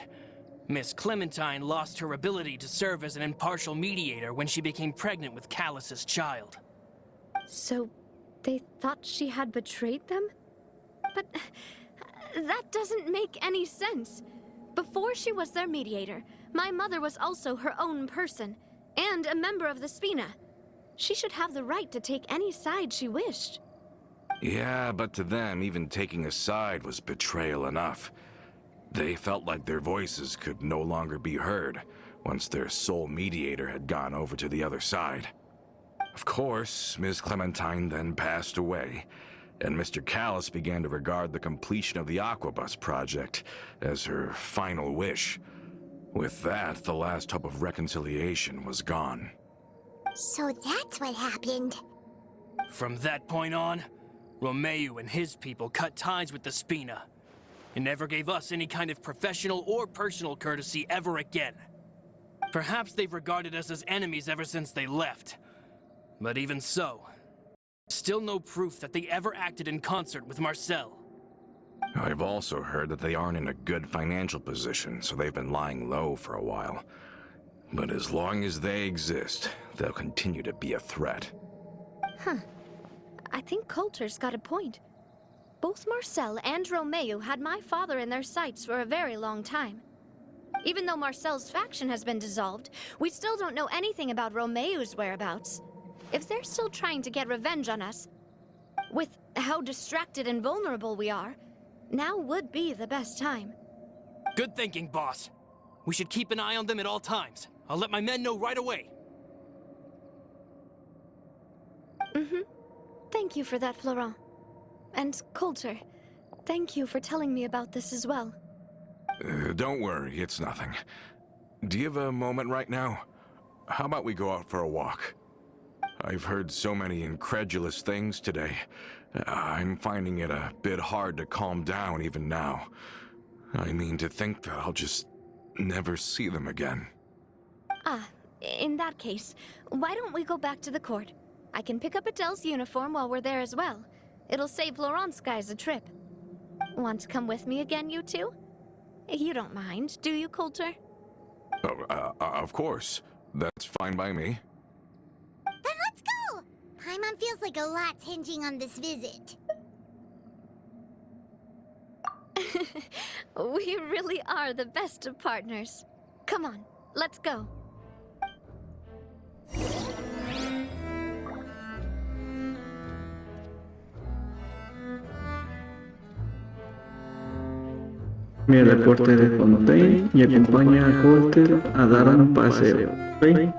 Miss Clementine lost her ability to serve as an impartial mediator when she became pregnant with Callus's child. So they thought she had betrayed them? But that doesn't make any sense. Before she was their mediator, my mother was also her own person, and a member of the Spina. She should have the right to take any side she wished. Yeah, but to them, even taking a side was betrayal enough. They felt like their voices could no longer be heard once their sole mediator had gone over to the other side. Of course, Ms. Clementine then passed away, and Mr. Callus began to regard the completion of the Aquabus project as her final wish. With that, the last hope of reconciliation was gone. So that's what happened. From that point on, Romeu and his people cut ties with the Spina, and never gave us any kind of professional or personal courtesy ever again. Perhaps they've regarded us as enemies ever since they left. But even so, still no proof that they ever acted in concert with Marcel. I've also heard that they aren't in a good financial position, so they've been lying low for a while. But as long as they exist, they'll continue to be a threat. Huh. I think Coulter's got a point. Both Marcel and Romeu had my father in their sights for a very long time. Even though Marcel's faction has been dissolved, we still don't know anything about Romeu's whereabouts. If they're still trying to get revenge on us, with how distracted and vulnerable we are, now would be the best time. Good thinking, boss. We should keep an eye on them at all times. I'll let my men know right away. Thank you for that, Florent. And Coulter, thank you for telling me about this as well. Don't worry, it's nothing. Do you have a moment right now? How about we go out for a walk? I've heard so many incredulous things today. I'm finding it a bit hard to calm down even now. I mean, to think that I'll just never see them again. Ah, in that case, why don't we go back to the court? I can pick up Adele's uniform while we're there as well. It'll save Laurent's guys a trip. Want to come with me again, you two? You don't mind, do you, Coulter? Oh, of course. That's fine by me. Then let's go! Paimon feels like a lot's hinging on this visit. We really are the best of partners. Come on, let's go. Mira la corte de Fontaine y acompaña a Walter a dar un paseo. ¿Ok?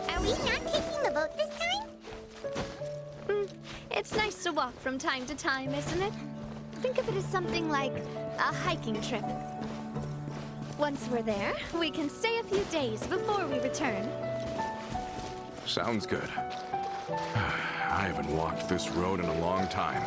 Are we not taking the boat this time? It's nice to walk from time to time, isn't it? Think of it as something like a hiking trip. Once we're there, we can stay a few days before we return. Sounds good. I haven't walked this road in a long time.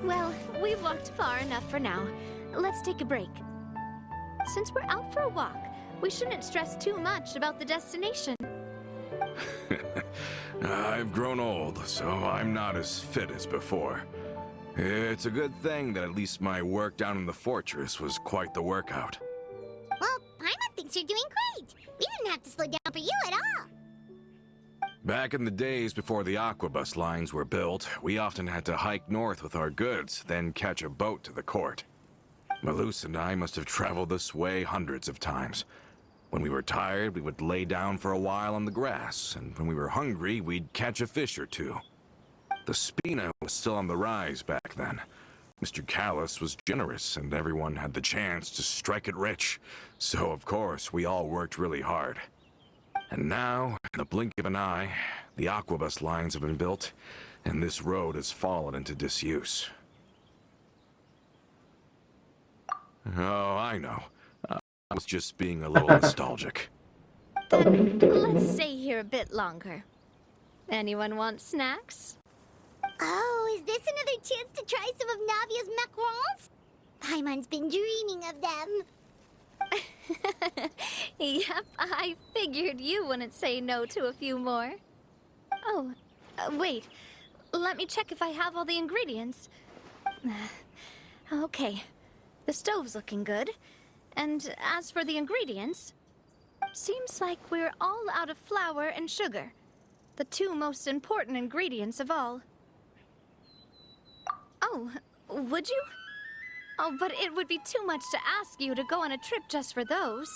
Well, we've walked far enough for now. Let's take a break. Since we're out for a walk, we shouldn't stress too much about the destination. I've grown old, so I'm not as fit as before. It's a good thing that at least my work down in the fortress was quite the workout. Well, Paimon thinks you're doing great. We didn't have to slow down for you at all. Back in the days before the aquabus lines were built, we often had to hike north with our goods, then catch a boat to the court. Malus and I must have traveled this way hundreds of times. When we were tired, we would lay down for a while on the grass, and when we were hungry, we'd catch a fish or two. The Spina was still on the rise back then. Mr. Callus was generous, and everyone had the chance to strike it rich. So, of course, we all worked really hard. And now, in the blink of an eye, the aquabus lines have been built, and this road has fallen into disuse. Oh, I know. I was just being a little nostalgic. Then let's stay here a bit longer. Anyone want snacks? Oh, is this another chance to try some of Navia's macarons? Paimon's been dreaming of them. Yep, I figured you wouldn't say no to a few more. Oh, wait. Let me check if I have all the ingredients. Okay, the stove's looking good. And as for the ingredients, seems like we're all out of flour and sugar, the two most important ingredients of all. Oh, would you? Oh, but it would be too much to ask you to go on a trip just for those.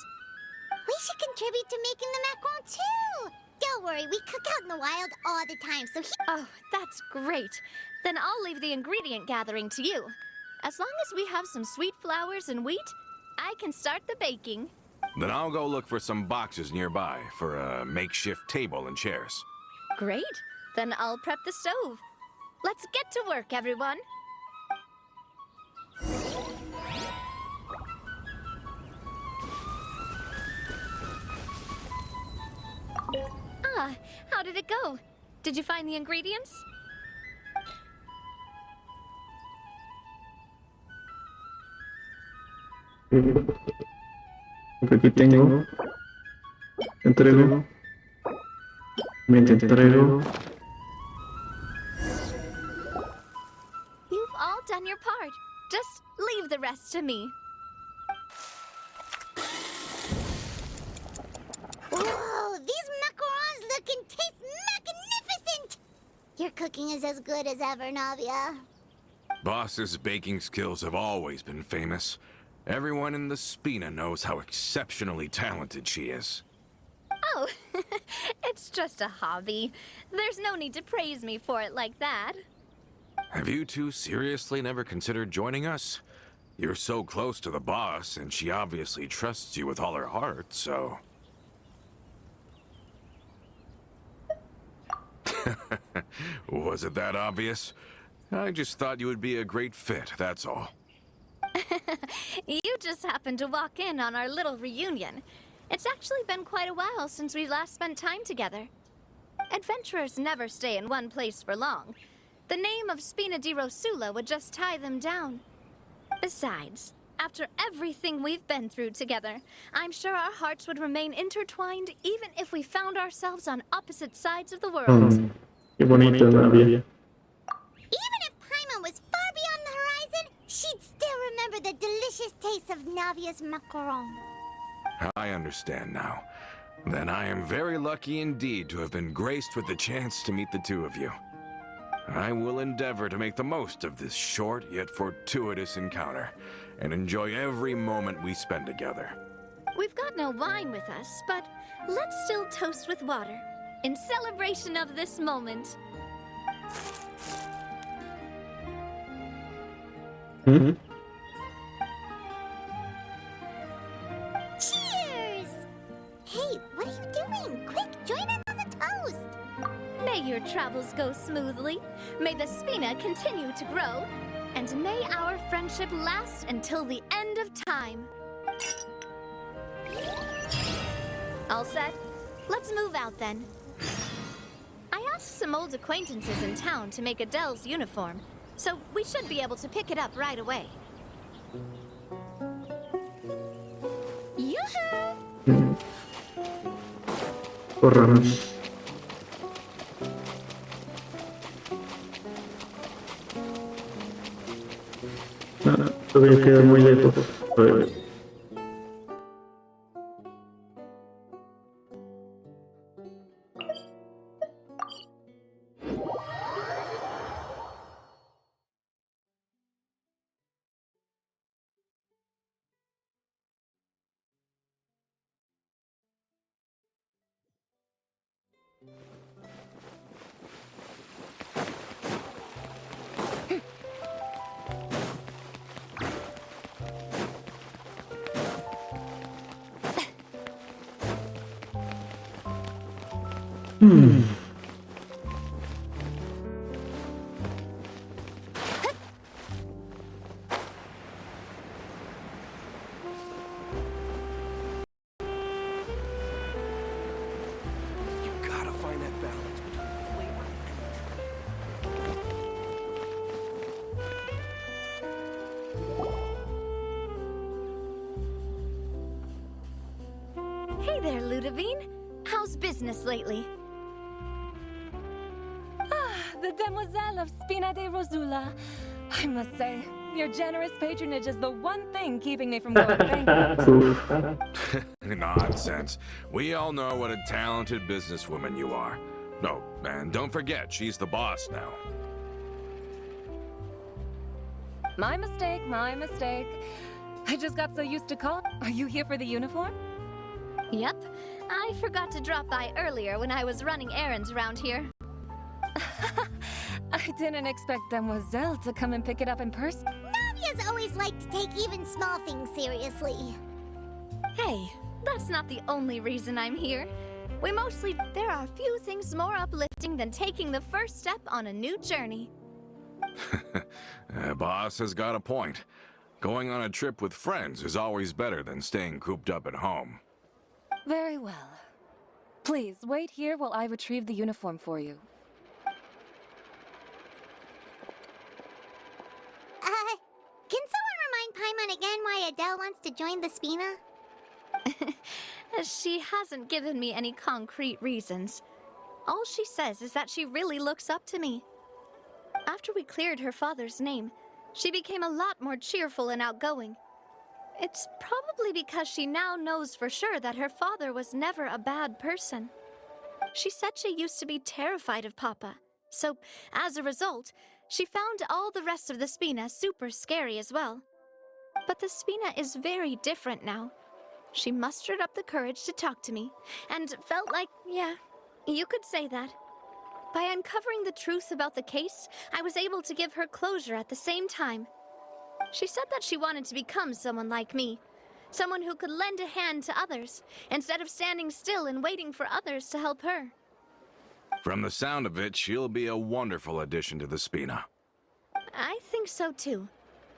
We should contribute to making the macaron too. Don't worry, we cook out in the wild all the time, so Oh, that's great. Then I'll leave the ingredient gathering to you. As long as we have some sweet flours and wheat, I can start the baking. Then I'll go look for some boxes nearby for a makeshift table and chairs. Great. Then I'll prep the stove. Let's get to work, everyone. Ah, how did it go? Did you find the ingredients? Aquí tengo. Te entrego. Me te entrego. You've all done your part. Just leave the rest to me. whoa, these macarons look and taste cooking is as good as ever, Navia. Boss's baking skills have always been famous. Everyone in the Spina knows how exceptionally talented she is. Oh, it's just a hobby. There's no need to praise me for it like that. Have you two seriously never considered joining us? You're so close to the boss, and she obviously trusts you with all her heart, so... Was it that obvious? I just thought you would be a great fit, that's all. You just happened to walk in on our little reunion. It's actually been quite a while since we last spent time together. Adventurers never stay in one place for long. The name of Spina di Rosula would just tie them down. Besides, after everything we've been through together, I'm sure our hearts would remain intertwined even if we found ourselves on opposite sides of the world. Qué bonito, Navia. Even if Paimon was far beyond the horizon, she'd still remember the delicious taste of Navia's macaron. I understand now. Then I am very lucky indeed to have been graced with the chance to meet the two of you. I will endeavor to make the most of this short yet fortuitous encounter, and enjoy every moment we spend together. We've got no wine with us, but let's still toast with water, in celebration of this moment. Cheers! Hey, what are you doing? Quick, join in on the toast! May your travels go smoothly, may the Spina continue to grow, and may our friendship last until the end of time. All set? Let's move out then. I asked some old acquaintances in town to make Adele's uniform, so we should be able to pick it up right away. Yoo-hoo! Corramos. No, todavía queda muy lejos. A ver. You gotta find that balance between flavor and... Hey there, Ludovine. How's business lately? The demoiselle of Spina di Rosula. I must say, your generous patronage is the one thing keeping me from going bankrupt. Nonsense. We all know what a talented businesswoman you are. No, and don't forget, she's the boss now. My mistake, my mistake. I just got so used to call. Are you here for the uniform? Yep. I forgot to drop by earlier when I was running errands around here. I didn't expect Demoiselle to come and pick it up in person. Navia's always liked to take even small things seriously. Hey, that's not the only reason I'm here. There are few things more uplifting than taking the first step on a new journey. Boss has got a point. Going on a trip with friends is always better than staying cooped up at home. Very well. Please, wait here while I retrieve the uniform for you. Can someone remind Paimon again why Adele wants to join the Spina? She hasn't given me any concrete reasons. All she says is that she really looks up to me. After we cleared her father's name, she became a lot more cheerful and outgoing. It's probably because she now knows for sure that her father was never a bad person. She said she used to be terrified of Papa, So, as a result, she found all the rest of the Spina super scary as well. But the Spina is very different now. She mustered up the courage to talk to me, and felt like, yeah, you could say that. By uncovering the truth about the case, I was able to give her closure at the same time. She said that she wanted to become someone like me. Someone who could lend a hand to others, instead of standing still and waiting for others to help her. From the sound of it, she'll be a wonderful addition to the Spina. I think so too.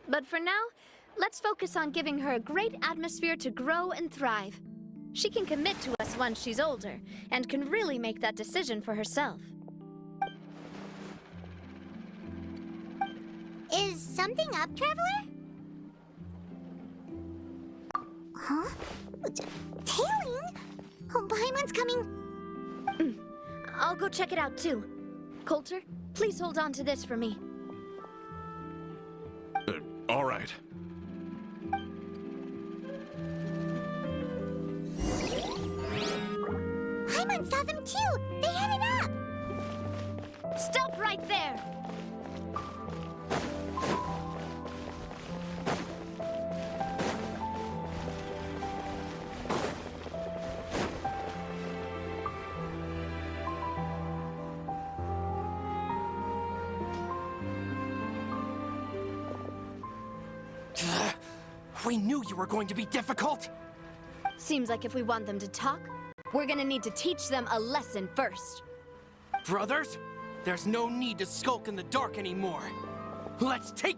But for now, let's focus on giving her a great atmosphere to grow and thrive. She can commit to us once she's older, and can really make that decision for herself. Is something up, Traveler? Huh? Tailing? Oh, Paimon's coming. I'll go check it out too. Coulter, please hold on to this for me. All right. Paimon saw them too! They headed up! Stop right there! We knew you were going to be difficult! Seems like if we want them to talk, we're gonna need to teach them a lesson first. Brothers, there's no need to skulk in the dark anymore. Let's take...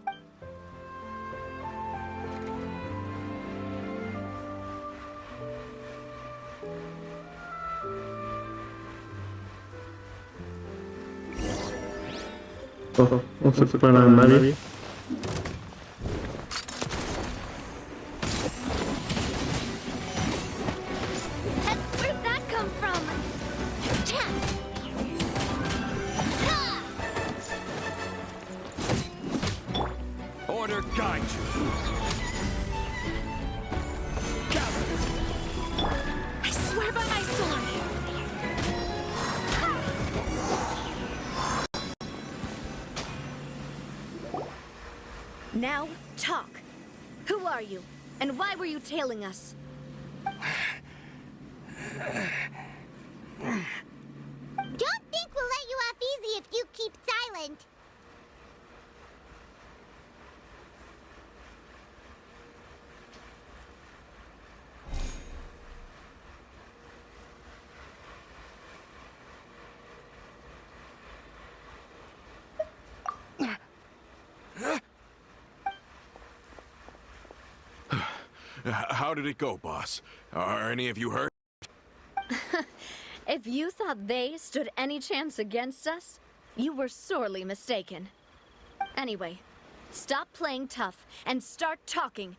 Ojo, no se separa a nadie. Where'd that come from? Order guide you. I swear by my sword! Now, talk. Who are you? And why were you tailing us? Don't think we'll let you off easy if you keep silent. How did it go, boss? Are any of you hurt? If you thought they stood any chance against us, you were sorely mistaken. Anyway, stop playing tough and start talking.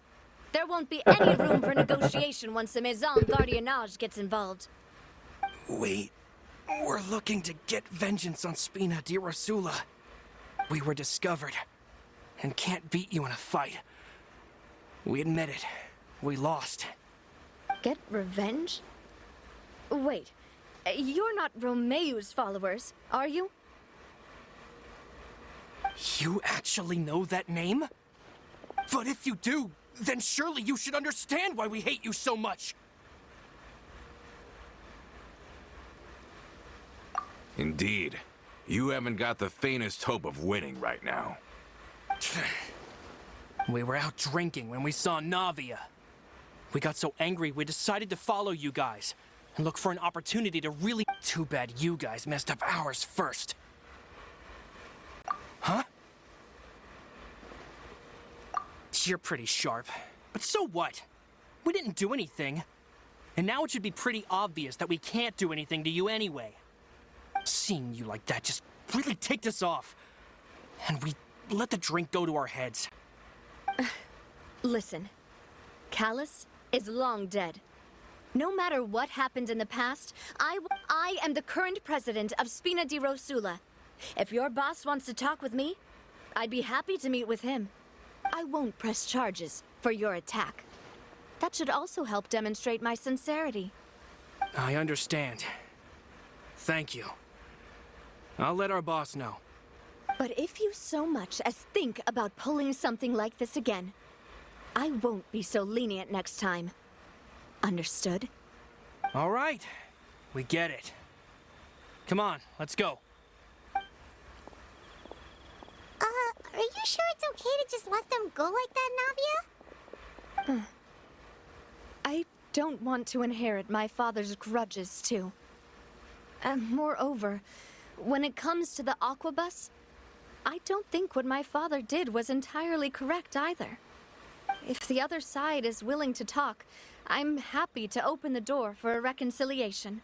There won't be any room for negotiation once the Maison Gardiennage gets involved. We're looking to get vengeance on Spina di Rosula. We were discovered, and can't beat you in a fight. We admit it. We lost. Get revenge? Wait, you're not Romeu's followers, are you? You actually know that name? But if you do, then surely you should understand why we hate you so much! Indeed. You haven't got the faintest hope of winning right now. We were out drinking when we saw Navia. We got so angry we decided to follow you guys and look for an opportunity to really... Too bad you guys messed up ours first. Huh? You're pretty sharp, but so what? We didn't do anything. And now it should be pretty obvious that we can't do anything to you anyway. Seeing you like that just really ticked us off. And we let the drink go to our heads. Listen, Callus is long dead. No matter what happened in the past, I am the current president of Spina di Rosula. If your boss wants to talk with me, I'd be happy to meet with him. I won't press charges for your attack. That should also help demonstrate my sincerity. I understand. Thank you. I'll let our boss know. But if you so much as think about pulling something like this again, I won't be so lenient next time. Understood? All right. We get it. Come on, let's go. Are you sure it's okay to just let them go like that, Navia? I don't want to inherit my father's grudges, too. And moreover, when it comes to the Aquabus, I don't think what my father did was entirely correct either. If the other side is willing to talk, I'm happy to open the door for a reconciliation.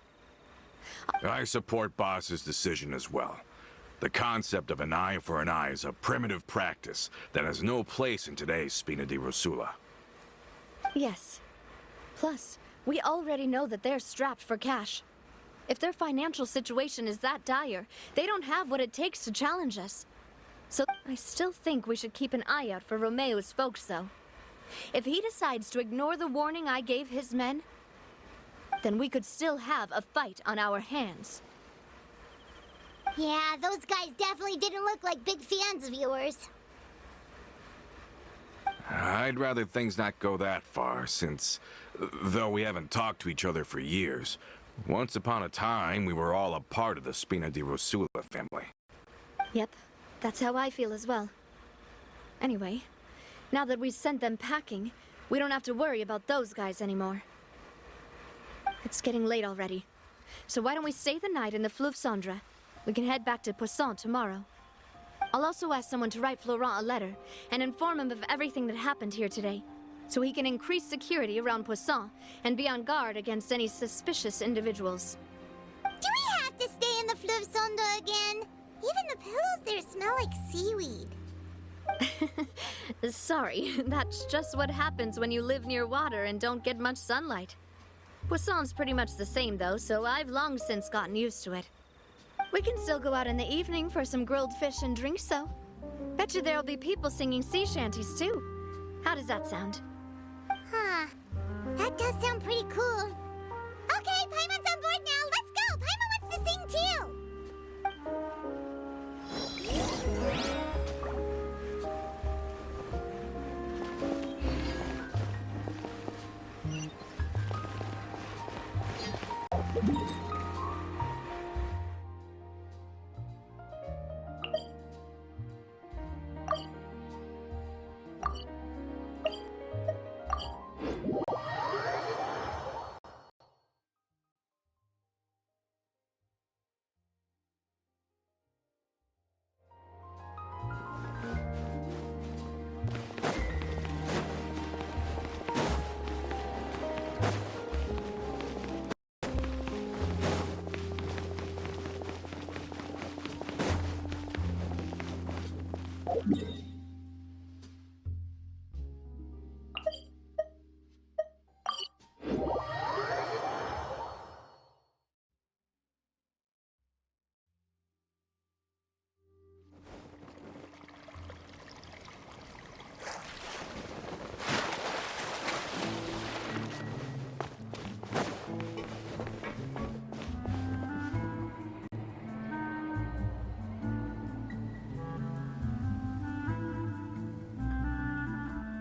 I support Boss's decision as well. The concept of an eye for an eye is a primitive practice that has no place in today's Spina di Rosula. Yes. Plus, we already know that they're strapped for cash. If their financial situation is that dire, they don't have what it takes to challenge us. So I still think we should keep an eye out for Romeo's folks, though. If he decides to ignore the warning I gave his men, then we could still have a fight on our hands. Yeah, those guys definitely didn't look like big fans of yours. I'd rather things not go that far, since, though we haven't talked to each other for years, once upon a time we were all a part of the Spina di Rosula family. Yep, that's how I feel as well. Anyway, now that we've sent them packing, we don't have to worry about those guys anymore. It's getting late already, so why don't we stay the night in the Fleuve Cendre? We can head back to Poisson tomorrow. I'll also ask someone to write Florent a letter and inform him of everything that happened here today, so he can increase security around Poisson and be on guard against any suspicious individuals. Do we have to stay in the Fleuve Cendre again? Even the pillows there smell like seaweed. Sorry, that's just what happens when you live near water and don't get much sunlight. Poisson's pretty much the same though, so I've long since gotten used to it. We can still go out in the evening for some grilled fish and drinks, though. Bet you there'll be people singing sea shanties, too. How does that sound? Huh. That does sound pretty cool. Okay, Paimon's on board now. Let's go! Paimon wants to sing too!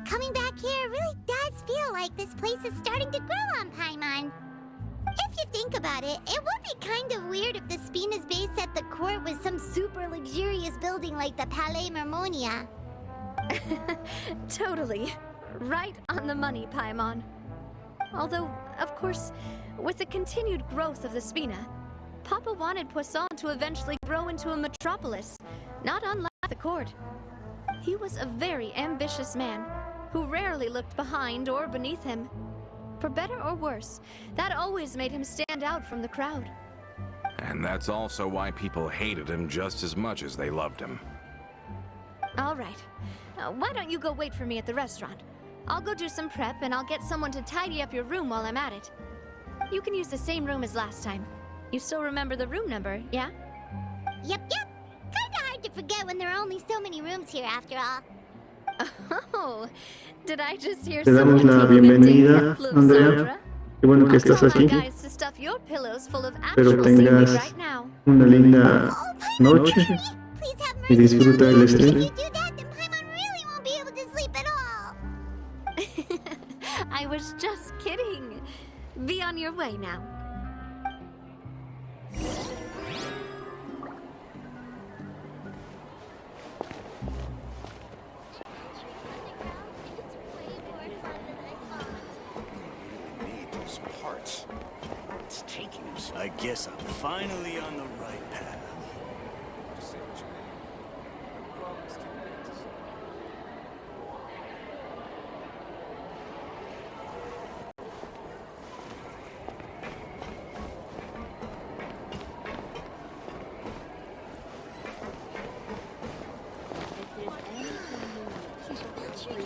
Coming back here really does feel like this place is starting to grow on Paimon. If you think about it, it would be kind of weird if the Spina's base at the court was some super luxurious building like the Palais Mermonia. Totally. Right on the money, Paimon. Although, of course, with the continued growth of the Spina, Papa wanted Poisson to eventually grow into a metropolis, not unlike the court. He was a very ambitious man, who rarely looked behind or beneath him. For better or worse, that always made him stand out from the crowd. And that's also why people hated him just as much as they loved him. All right. Why don't you go wait for me at the restaurant? I'll go do some prep and I'll get someone to tidy up your room while I'm at it. You can use the same room as last time. You still remember the room number, yeah? Yep. Kinda hard to forget when there are only so many rooms here after all. Oh, did I just hear Te damos someone la take you into bienvenida, Fleuve Andrea. Cendre? Qué bueno que estás Tell my aquí. guys to stuff your pillows full of Espero actual seaweed tengas right now. una linda noche Please have y mercy disfruta on el me. If stream. you do that, then Paimon really won't be able to sleep at all. I was just kidding. Be on your way now. Need those parts. It's taking him. I guess I'm finally on the right path.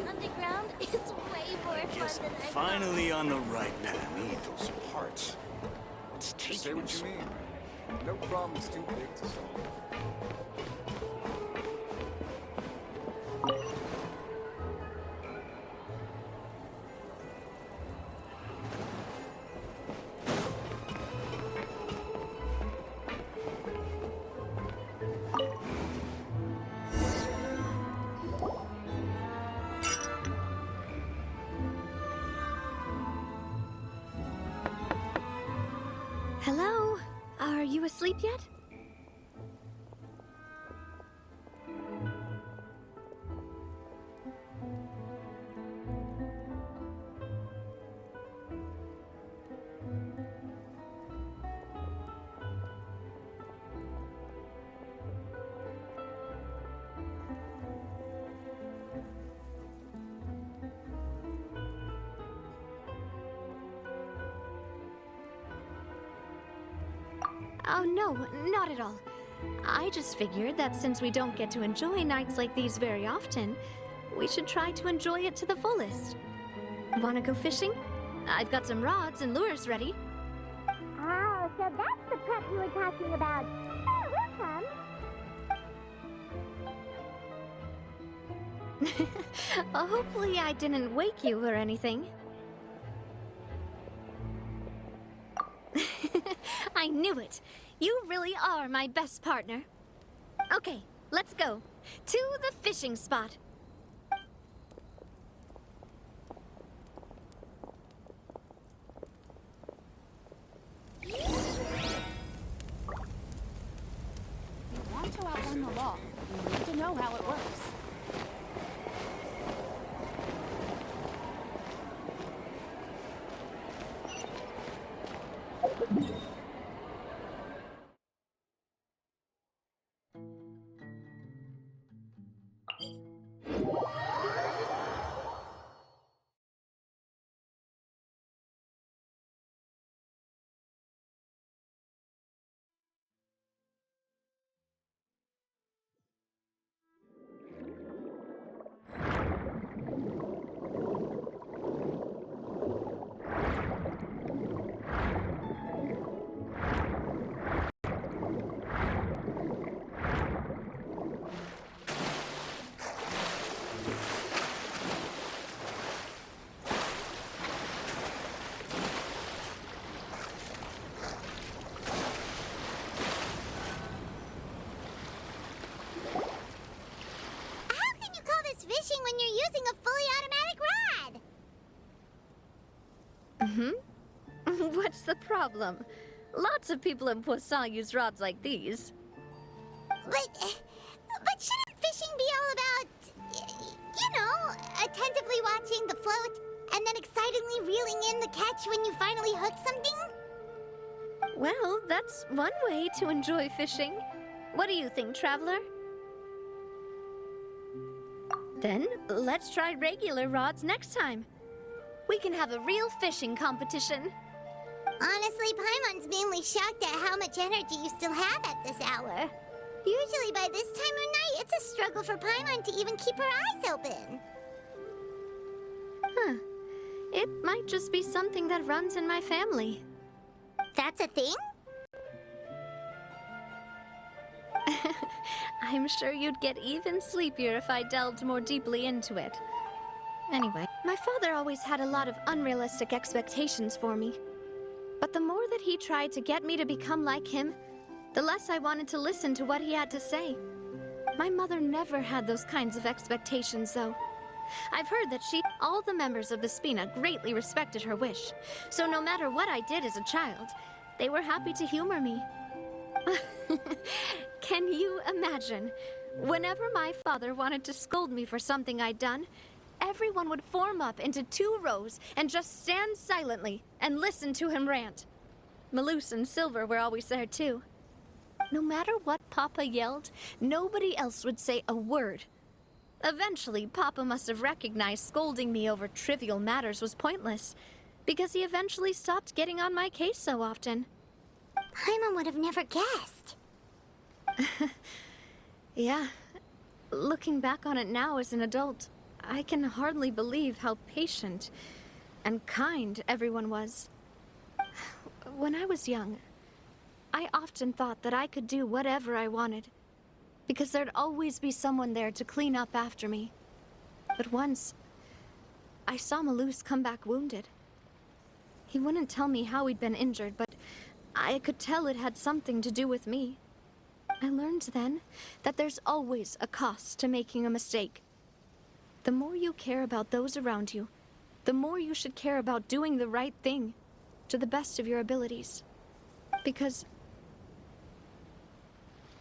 Underground is way more Guess fun I'm than I finally on the right path. Need those parts. It's Say taking him. what you mean. No problem's too big to solve. Hello? Are you asleep yet? Oh, no, not at all. I just figured that since we don't get to enjoy nights like these very often, we should try to enjoy it to the fullest. Wanna go fishing? I've got some rods and lures ready. Oh, so that's the prep you were talking about. Oh, we'll come. Hopefully I didn't wake you or anything. I knew it. You really are my best partner. Okay, let's go. To the fishing spot. You want to outrun the law, you need to know how it works. Fishing when you're using a fully automatic rod. What's the problem? Lots of people in Poisson use rods like these. But shouldn't fishing be all about, you know, attentively watching the float and then excitedly reeling in the catch when you finally hook something? Well, that's one way to enjoy fishing. What do you think, Traveler? Then, let's try regular rods next time. We can have a real fishing competition. Honestly, Paimon's mainly shocked at how much energy you still have at this hour. Usually by this time of night, it's a struggle for Paimon to even keep her eyes open. Huh. It might just be something that runs in my family. That's a thing? I'm sure you'd get even sleepier if I delved more deeply into it. Anyway, My father always had a lot of unrealistic expectations for me. But the more that he tried to get me to become like him, the less I wanted to listen to what he had to say. My mother never had those kinds of expectations, though. I've heard that all the members of the Spina greatly respected her wish, so no matter what I did as a child, they were happy to humor me. Can you imagine? Whenever my father wanted to scold me for something I'd done, everyone would form up into 2 rows and just stand silently and listen to him rant. Malus and Silver were always there too. No matter what Papa yelled, nobody else would say a word. Eventually, Papa must have recognized scolding me over trivial matters was pointless, because he eventually stopped getting on my case so often. Paimon would have never guessed. Yeah. Looking back on it now as an adult, I can hardly believe how patient and kind everyone was. When I was young, I often thought that I could do whatever I wanted, because there'd always be someone there to clean up after me. But once, I saw Malus come back wounded. He wouldn't tell me how he'd been injured, but I could tell it had something to do with me. I learned then that there's always a cost to making a mistake. The more you care about those around you, the more you should care about doing the right thing to the best of your abilities. Because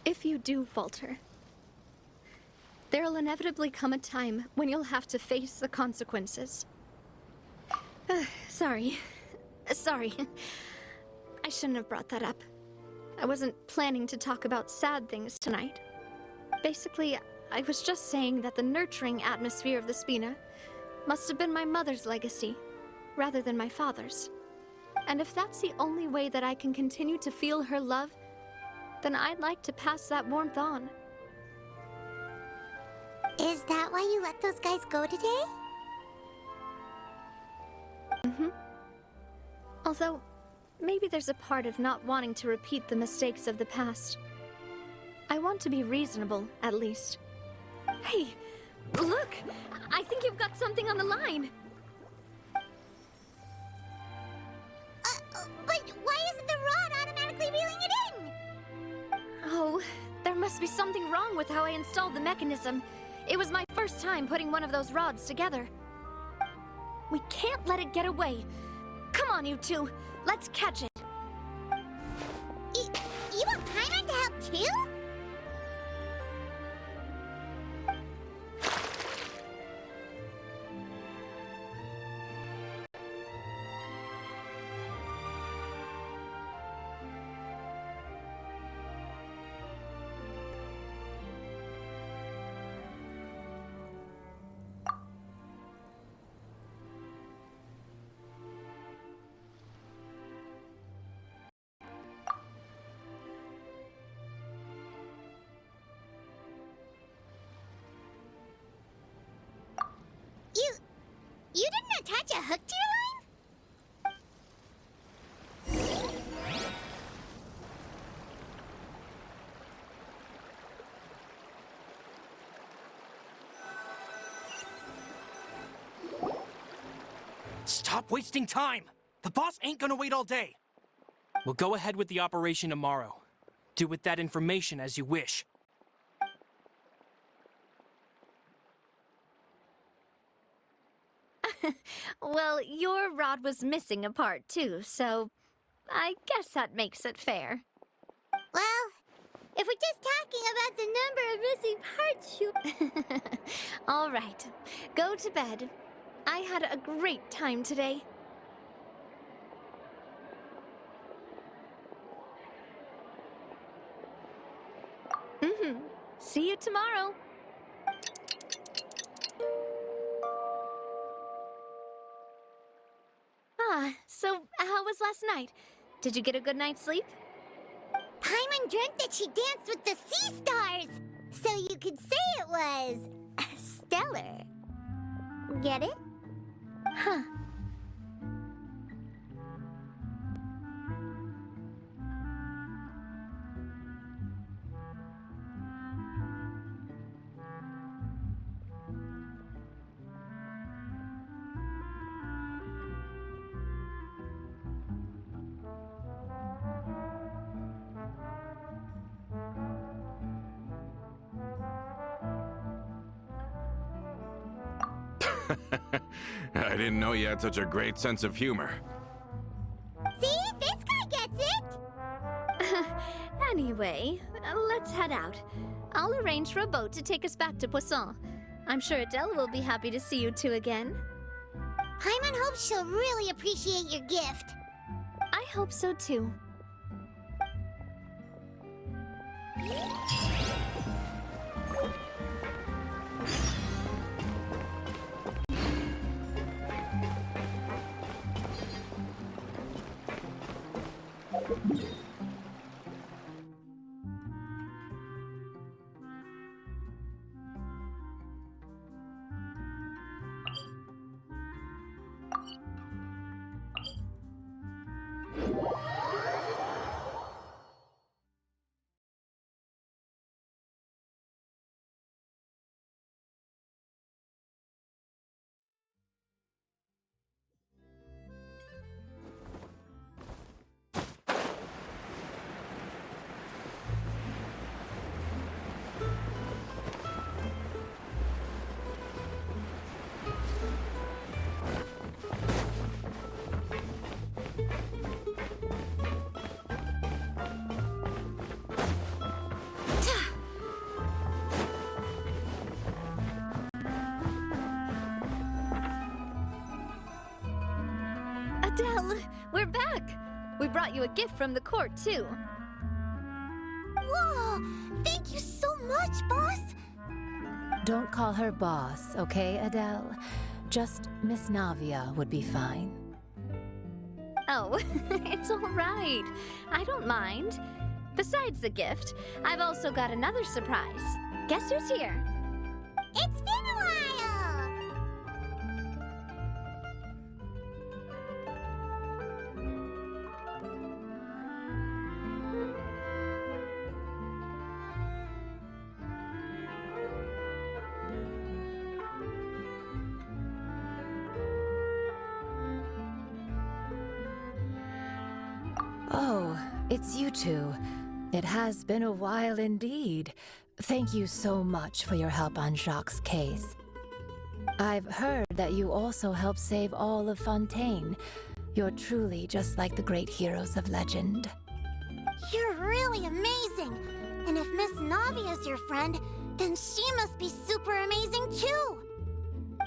if you do falter, there'll inevitably come a time when you'll have to face the consequences. Sorry. I shouldn't have brought that up. I wasn't planning to talk about sad things tonight. Basically, I was just saying that the nurturing atmosphere of the Spina must have been my mother's legacy, rather than my father's. And if that's the only way that I can continue to feel her love, then I'd like to pass that warmth on. Is that why you let those guys go today? Mm-hmm. Although, maybe there's a part of not wanting to repeat the mistakes of the past. I want to be reasonable, at least. Hey, look! I think you've got something on the line! But why isn't the rod automatically reeling it in? Oh, there must be something wrong with how I installed the mechanism. It was my first time putting one of those rods together. We can't let it get away. Come on, you two. Let's catch it. You want Paimon to help too? You didn't attach a hook to your line? Stop wasting time! The boss ain't gonna wait all day. We'll go ahead with the operation tomorrow. Do with that information as you wish. Well, your rod was missing a part too, so I guess that makes it fair. Well, if we're just talking about the number of missing parts, you... All right, go to bed. I had a great time today. See you tomorrow. So how was last night? Did you get a good night's sleep? Paimon dreamt that she danced with the sea stars, so you could say it was stellar. Get it? Huh. I didn't know you had such a great sense of humor. See? This guy gets it! Anyway, let's head out. I'll arrange for a boat to take us back to Poisson. I'm sure Adele will be happy to see you two again. Paimon hopes she'll really appreciate your gift. I hope so too. Adele, we're back! We brought you a gift from the court, too. Whoa! Thank you so much, boss! Don't call her boss, okay, Adele? Just Miss Navia would be fine. Oh, it's all right. I don't mind. Besides the gift, I've also got another surprise. Guess who's here? It's been a while! Oh, it's you two. It has been a while indeed. Thank you so much for your help on Jacques' case. I've heard that you also helped save all of Fontaine. You're truly just like the great heroes of legend. You're really amazing! And if Miss Navia's your friend, then she must be super amazing too!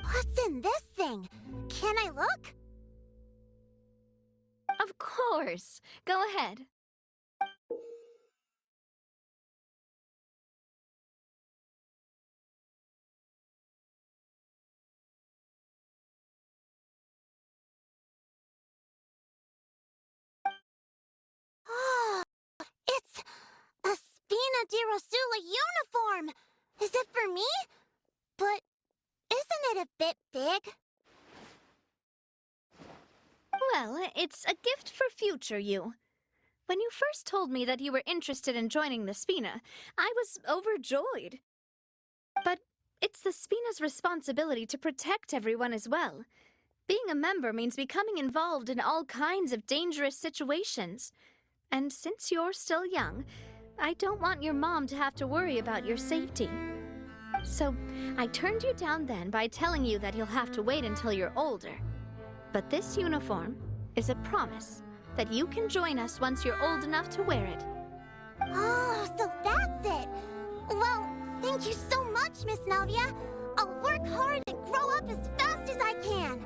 What's in this thing? Can I look? Of course. Go ahead. Oh, it's a Spina di Rosula uniform! Is it for me? But isn't it a bit big? Well, it's a gift for future you. When you first told me that you were interested in joining the Spina, I was overjoyed. But it's the Spina's responsibility to protect everyone as well. Being a member means becoming involved in all kinds of dangerous situations. And since you're still young, I don't want your mom to have to worry about your safety. So I turned you down then by telling you that you'll have to wait until you're older. But this uniform is a promise that you can join us once you're old enough to wear it. Oh, so that's it! Well, thank you so much, Miss Navia. I'll work hard and grow up as fast as I can.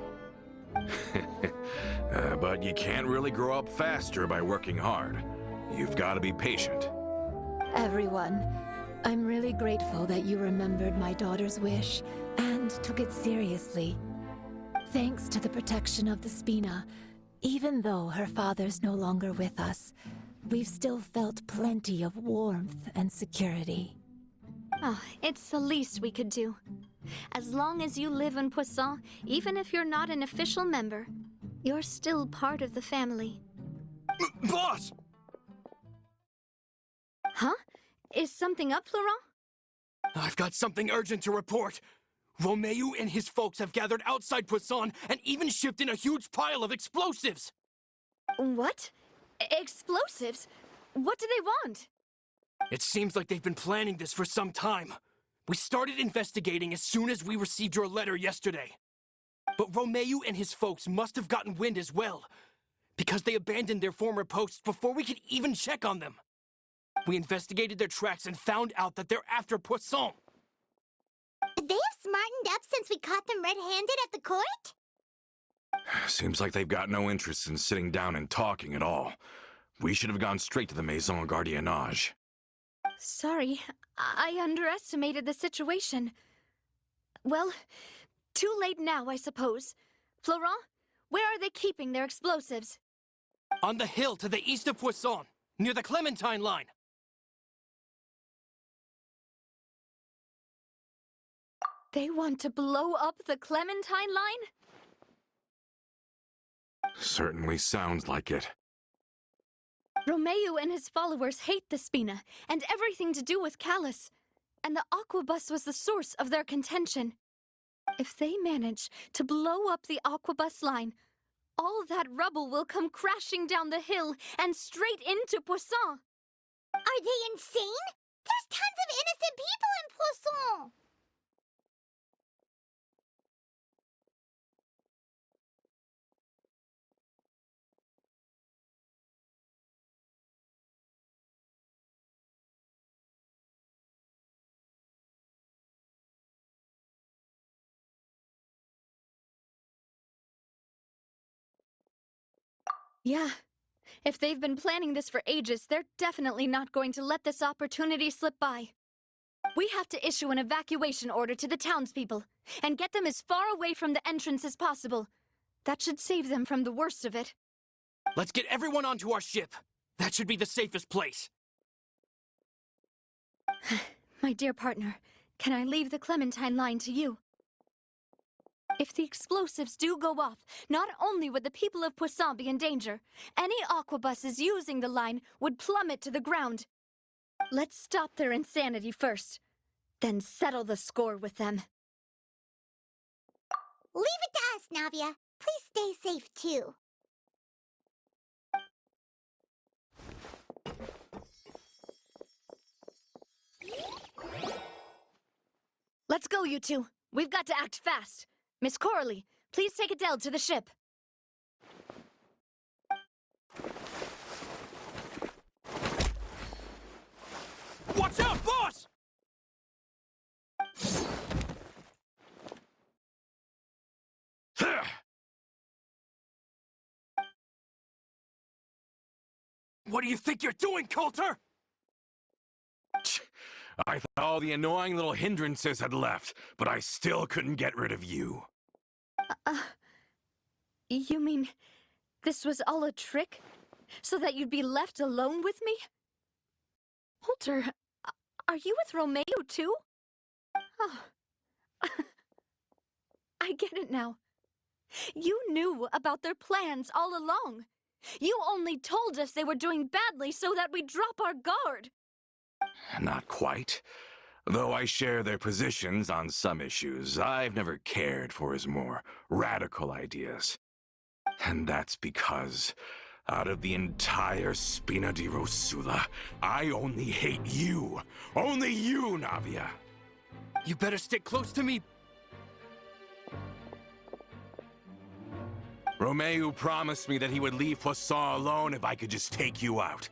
But you can't really grow up faster by working hard. You've got to be patient. Everyone, I'm really grateful that you remembered my daughter's wish and took it seriously. Thanks to the protection of the Spina, even though her father's no longer with us, we've still felt plenty of warmth and security. Oh, it's the least we could do. As long as you live in Poisson, even if you're not an official member, you're still part of the family. Boss! Huh? Is something up, Florent? I've got something urgent to report. Romeu and his folks have gathered outside Poisson and even shipped in a huge pile of explosives! What? Explosives? What do they want? It seems like they've been planning this for some time. We started investigating as soon as we received your letter yesterday. But Romeu and his folks must have gotten wind as well, because they abandoned their former posts before we could even check on them. We investigated their tracks and found out that they're after Poisson. They have smartened up since we caught them red-handed at the court? Seems like they've got no interest in sitting down and talking at all. We should have gone straight to the Maison Gardiennage. Sorry, I underestimated the situation. Well, too late now, I suppose. Florent, where are they keeping their explosives? On the hill to the east of Poisson, near the Clementine line. They want to blow up the Clementine line? Certainly sounds like it. Romeu and his followers hate the Spina, and everything to do with Callus. And the Aquabus was the source of their contention. If they manage to blow up the Aquabus line, all that rubble will come crashing down the hill and straight into Poisson. Are they insane? There's tons of innocent people in Poisson! Yeah. If they've been planning this for ages, they're definitely not going to let this opportunity slip by. We have to issue an evacuation order to the townspeople, and get them as far away from the entrance as possible. That should save them from the worst of it. Let's get everyone onto our ship. That should be the safest place. My dear partner, can I leave the Clementine line to you? If the explosives do go off, not only would the people of Poisson be in danger, any aquabuses using the line would plummet to the ground. Let's stop their insanity first, then settle the score with them. Leave it to us, Navia. Please stay safe, too. Let's go, you two. We've got to act fast. Miss Coralie, please take Adele to the ship. Watch out, boss! What do you think you're doing, Coulter? I thought all the annoying little hindrances had left, but I still couldn't get rid of you. You mean this was all a trick? So that you'd be left alone with me? Walter, are you with Romeu too? Oh. I get it now. You knew about their plans all along. You only told us they were doing badly so that we'd drop our guard. Not quite. Though I share their positions on some issues, I've never cared for his more radical ideas. And that's because, out of the entire Spina di Rosula, I only hate you. Only you, Navia. You better stick close to me. Romeu promised me that he would leave Poisson alone if I could just take you out.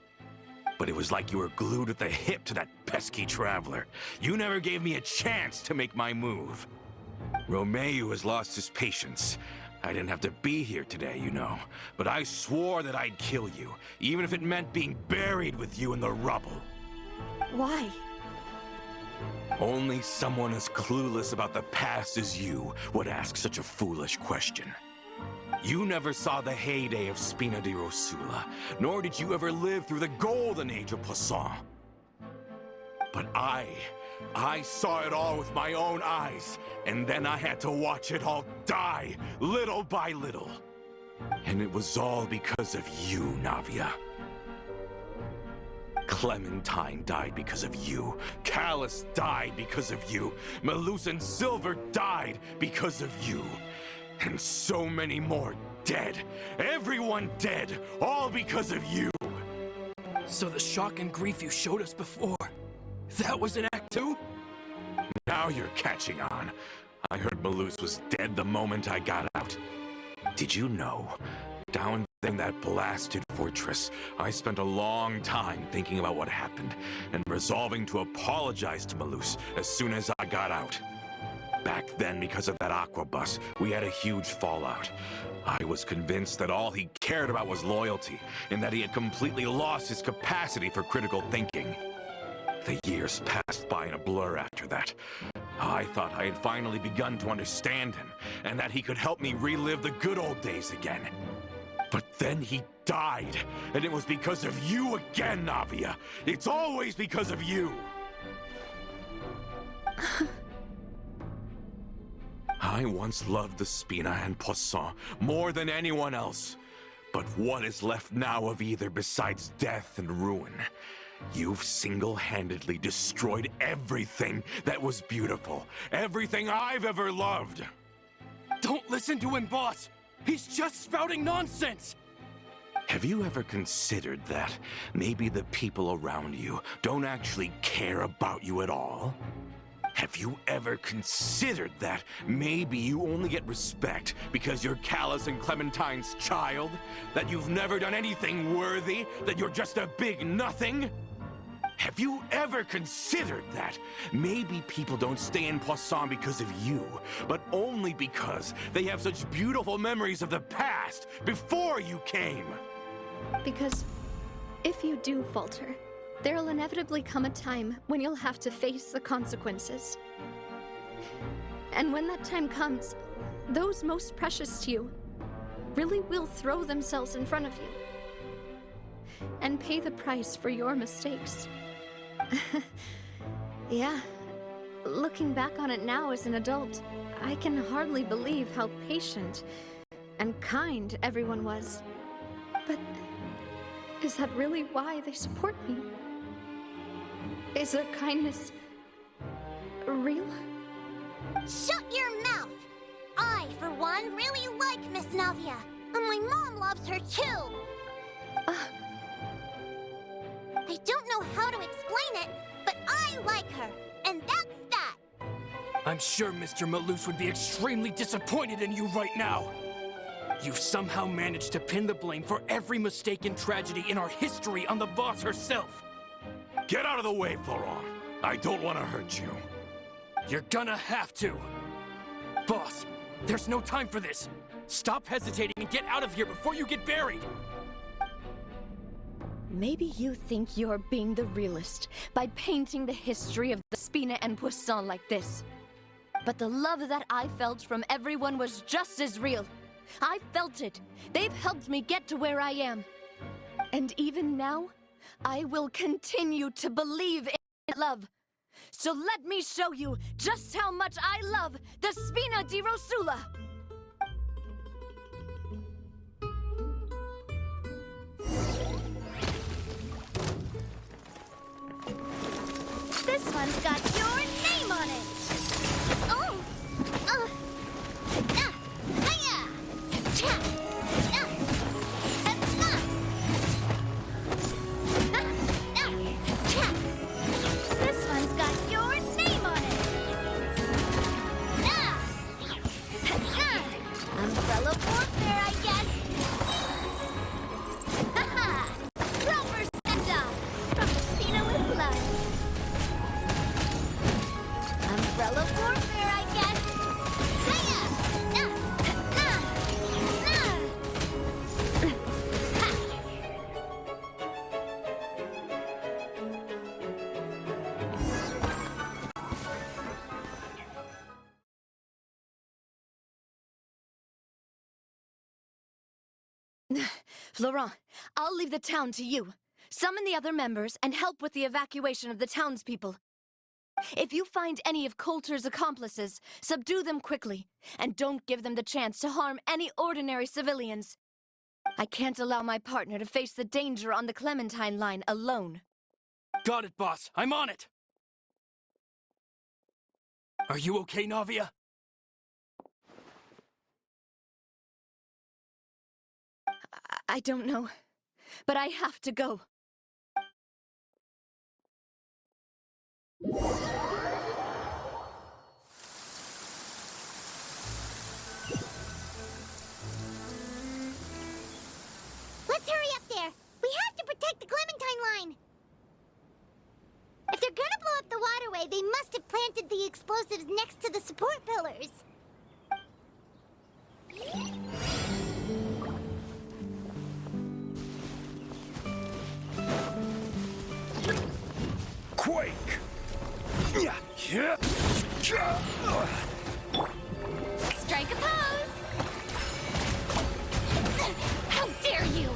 But it was like you were glued at the hip to that pesky traveler. You never gave me a chance to make my move. Romeu has lost his patience. I didn't have to be here today, you know. But I swore that I'd kill you, even if it meant being buried with you in the rubble. Why? Only someone as clueless about the past as you would ask such a foolish question. You never saw the heyday of Spina di Rosula, nor did you ever live through the golden age of Poisson. But I saw it all with my own eyes, and then I had to watch it all die, little by little. And it was all because of you, Navia. Clementine died because of you. Callus died because of you. Malus and Silver died because of you. And so many more dead. Everyone dead, all because of you. So the shock and grief you showed us before, that was an act too? Now you're catching on. I heard Malus was dead the moment I got out. Did you know? Down in that blasted fortress, I spent a long time thinking about what happened and resolving to apologize to Malus as soon as I got out. Back then, because of that aqua bus, we had a huge fallout. I was convinced that all he cared about was loyalty, and that he had completely lost his capacity for critical thinking. The years passed by in a blur after that. I thought I had finally begun to understand him, and that he could help me relive the good old days again. But then he died, and it was because of you again, Navia. It's always because of you. I once loved the Spina and Poisson more than anyone else. But what is left now of either besides death and ruin? You've single-handedly destroyed everything that was beautiful. Everything I've ever loved. Don't listen to him, boss! He's just spouting nonsense! Have you ever considered that maybe the people around you don't actually care about you at all? Have you ever considered that maybe you only get respect because you're Callus and Clementine's child? That you've never done anything worthy? That you're just a big nothing? Have you ever considered that maybe people don't stay in Poisson because of you, but only because they have such beautiful memories of the past before you came? Because if you do falter, there'll inevitably come a time when you'll have to face the consequences. And when that time comes, those most precious to you really will throw themselves in front of you and pay the price for your mistakes. Yeah, looking back on it now as an adult, I can hardly believe how patient and kind everyone was. But is that really why they support me? Is their kindness real? Shut your mouth! I, for one, really like Miss Navia, and my mom loves her too! I don't know how to explain it, but I like her, and that's that! I'm sure Mr. Malus would be extremely disappointed in you right now. You've somehow managed to pin the blame for every mistake and tragedy in our history on the boss herself. Get out of the way, Florent. I don't want to hurt you. You're gonna have to. Boss, there's no time for this. Stop hesitating and get out of here before you get buried. Maybe you think you're being the realist by painting the history of the Spina and Poisson like this. But the love that I felt from everyone was just as real. I felt it. They've helped me get to where I am. And even now, I will continue to believe in love. So let me show you just how much I love the Spina di Rosula! This one's got your name on it! Oh! Hiya! Cha! Cha! This one's got your name on it! Umbrella warfare, I guess! Haha! Proper send-off! From the Spina with blood! Umbrella warfare, I guess! Hiya! Florent, I'll leave the town to you. Summon the other members and help with the evacuation of the townspeople. If you find any of Coulter's accomplices, subdue them quickly, and don't give them the chance to harm any ordinary civilians. I can't allow my partner to face the danger on the Clementine line alone. Got it, boss. I'm on it. Are you okay, Navia? I don't know, but I have to go. next to the support pillars. Quake! Strike a pose! How dare you!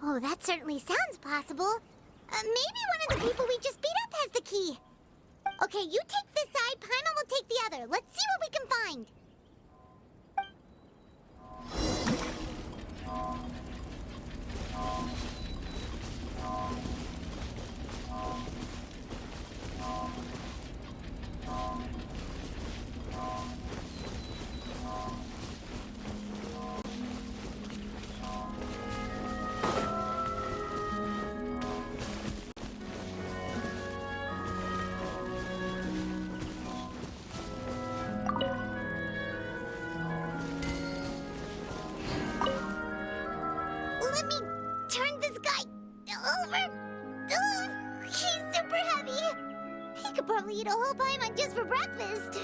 Oh, that certainly sounds possible. Maybe one of the people we just beat up has the key. Okay, you take this side, Paimon will take the other. Let's see what we can find. Let me turn this guy over. Ugh, he's super heavy. He could probably eat a whole Paimon just for breakfast.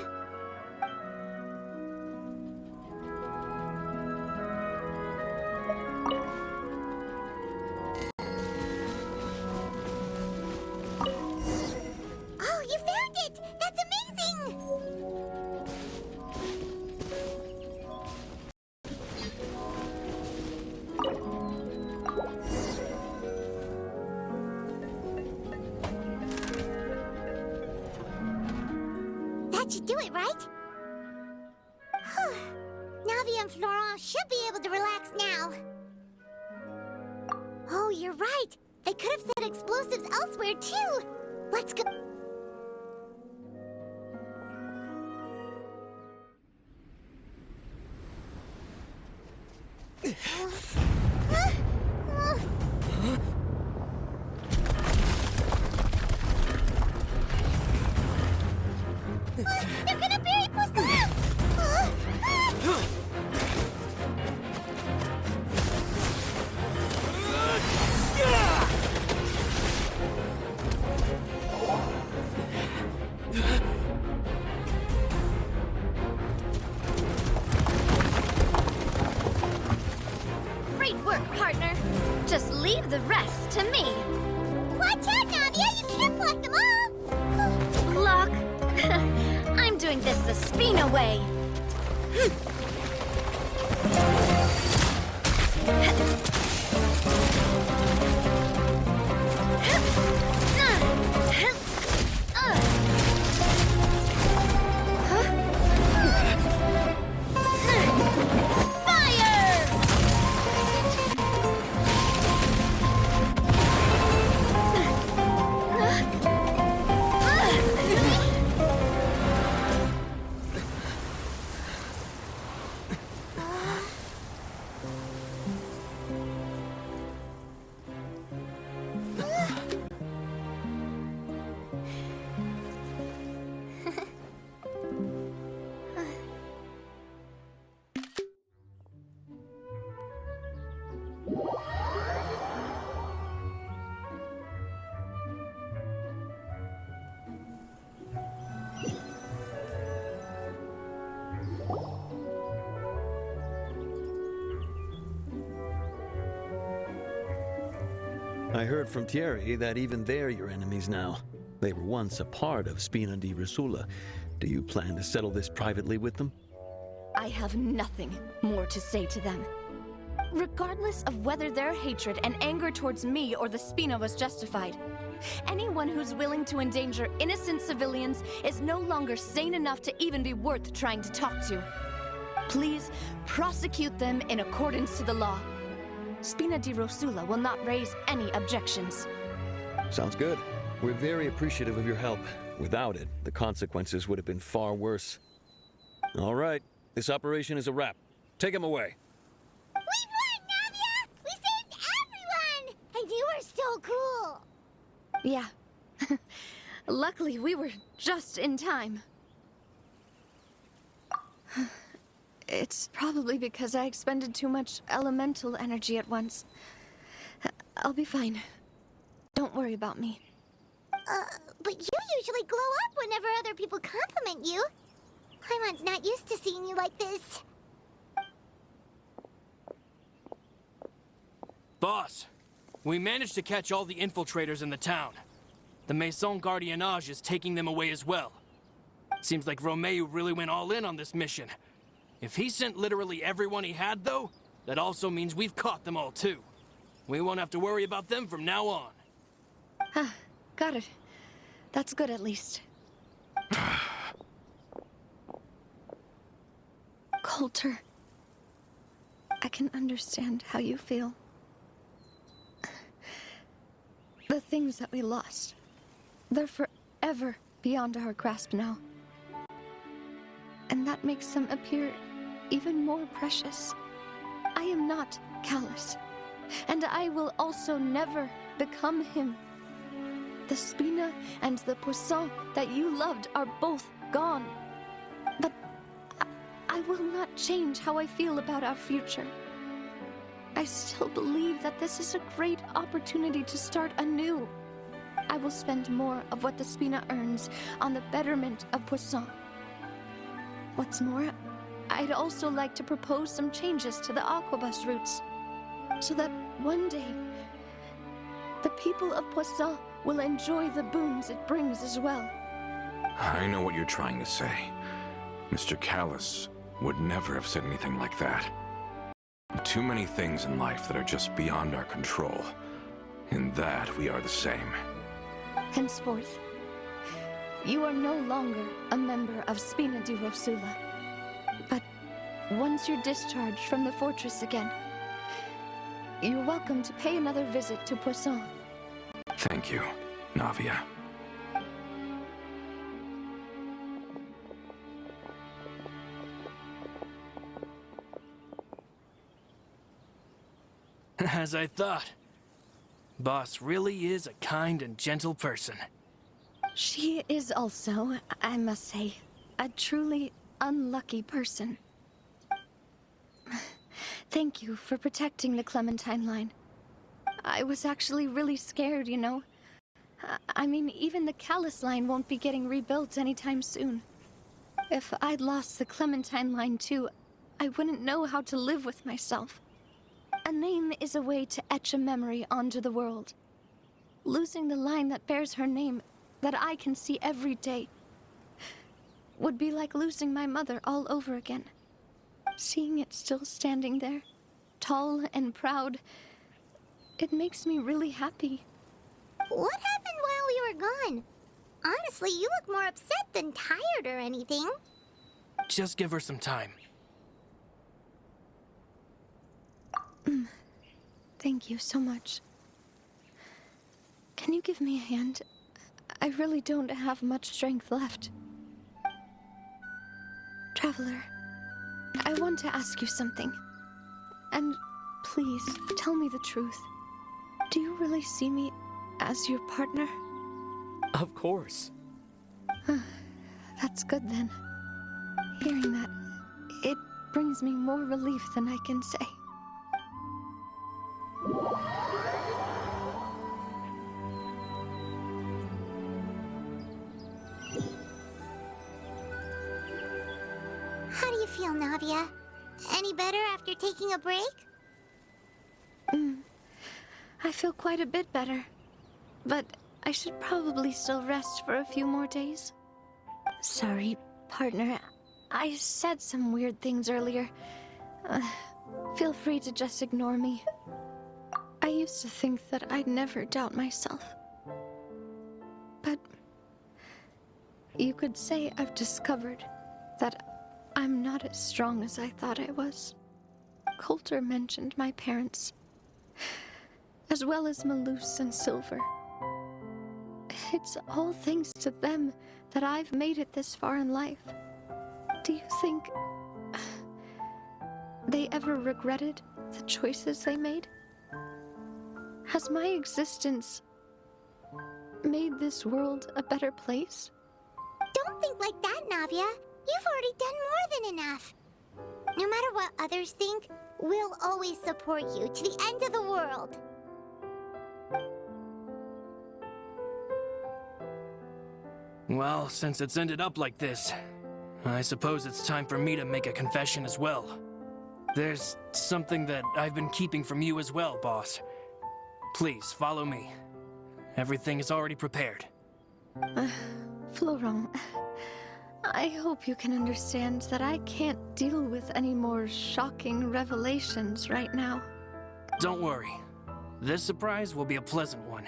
Oh, you found it! That's amazing! That should do it, right? Whew. Navia and Florent should be able to relax now. Oh, you're right. They could have set explosives elsewhere, too. Let's go. They're gonna bury Poisson! Great work, partner. Just leave the rest to me. Watch out, Navia! You can't block them all! Block? I'm doing this the Spina way. I heard from Thierry that even they're your enemies now. They were once a part of Spina di Rosula. Do you plan to settle this privately with them? I have nothing more to say to them. Regardless of whether their hatred and anger towards me or the Spina was justified, anyone who's willing to endanger innocent civilians is no longer sane enough to even be worth trying to talk to. Please prosecute them in accordance to the law. Spina di Rosula will not raise any objections. Sounds good. We're very appreciative of your help. Without it, the consequences would have been far worse. All right, this operation is a wrap. Take him away. We won, Navia! We saved everyone! And you were so cool! Yeah. Luckily, we were just in time. It's probably because I expended too much elemental energy at once. I'll be fine. Don't worry about me. But you usually glow up whenever other people compliment you. Paimon's not used to seeing you like this. Boss, we managed to catch all the infiltrators in the town. The Maison Gardiennage is taking them away as well. Seems like Romeu really went all in on this mission. If he sent literally everyone he had, though, that also means we've caught them all, too. We won't have to worry about them from now on. Got it. That's good, at least. Coulter, I can understand how you feel. The things that we lost, they're forever beyond our grasp now. And that makes them appear even more precious. I am not callous, and I will also never become him. The Spina and the Poisson that you loved are both gone. But I will not change how I feel about our future. I still believe that this is a great opportunity to start anew. I will spend more of what the Spina earns on the betterment of Poisson. What's more, I'd also like to propose some changes to the aquabus routes, so that one day, the people of Poisson will enjoy the boons it brings as well. I know what you're trying to say. Mr. Callus would never have said anything like that. Too many things in life that are just beyond our control. In that, we are the same. Henceforth, you are no longer a member of Spina di Rosula. But once you're discharged from the fortress again, you're welcome to pay another visit to Poisson. Thank you, Navia. As I thought. Boss really is a kind and gentle person. She is also, I must say, a truly unlucky person. Thank you for protecting the Clementine line. I was actually really scared, you know. I mean, even the Callus line won't be getting rebuilt anytime soon. If I'd lost the Clementine line too, I wouldn't know how to live with myself. A name is a way to etch a memory onto the world. Losing the line that bears her name, that I can see every day, would be like losing my mother all over again. Seeing it still standing there, tall and proud, it makes me really happy. What happened while we were gone? Honestly, you look more upset than tired or anything. Just give her some time. Thank you so much. Can you give me a hand? I really don't have much strength left. Traveler, I want to ask you something. And please, tell me the truth. Do you really see me as your partner? Of course. That's good then. Hearing that, it brings me more relief than I can say. How do you feel, Navia? Any better after taking a break? I feel quite a bit better. But I should probably still rest for a few more days. Sorry, partner. I said some weird things earlier. Feel free to just ignore me. I used to think that I'd never doubt myself. But you could say I've discovered that I'm not as strong as I thought I was. Coulter mentioned my parents, as well as Malus and Silver. It's all thanks to them that I've made it this far in life. Do you think they ever regretted the choices they made? Has my existence made this world a better place? Don't think like that, Navia. You've already done more than enough. No matter what others think, we'll always support you to the end of the world. Well, since it's ended up like this, I suppose it's time for me to make a confession as well. There's something that I've been keeping from you as well, boss. Please, follow me. Everything is already prepared. Florent, I hope you can understand that I can't deal with any more shocking revelations right now. Don't worry. This surprise will be a pleasant one.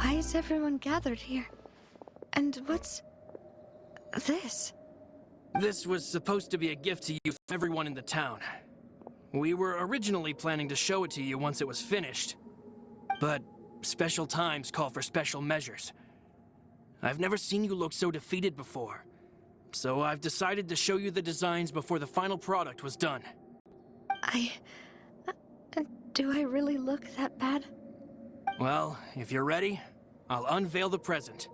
Why is everyone gathered here? And what's this? This was supposed to be a gift to you from everyone in the town. We were originally planning to show it to you once it was finished. But special times call for special measures. I've never seen you look so defeated before. So I've decided to show you the designs before the final product was done. Do I really look that bad? Well, if you're ready, I'll unveil the present.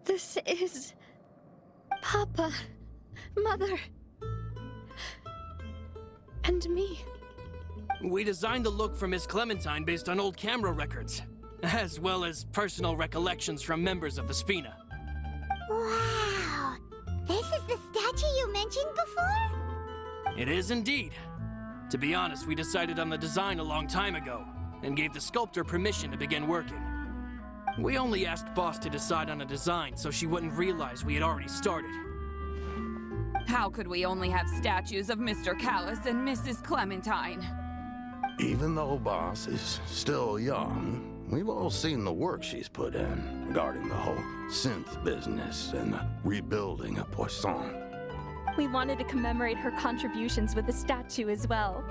This is... Papa, Mother, and me. We designed the look for Miss Clementine based on old camera records, as well as personal recollections from members of the Spina. Wow! This is the statue you mentioned before? It is indeed. To be honest, we decided on the design a long time ago, and gave the sculptor permission to begin working. We only asked Boss to decide on a design so she wouldn't realize we had already started. How could we only have statues of Mr. Callus and Mrs. Clementine? Even though Boss is still young, we've all seen the work she's put in regarding the whole synth business and the rebuilding of Poisson. We wanted to commemorate her contributions with a statue as well.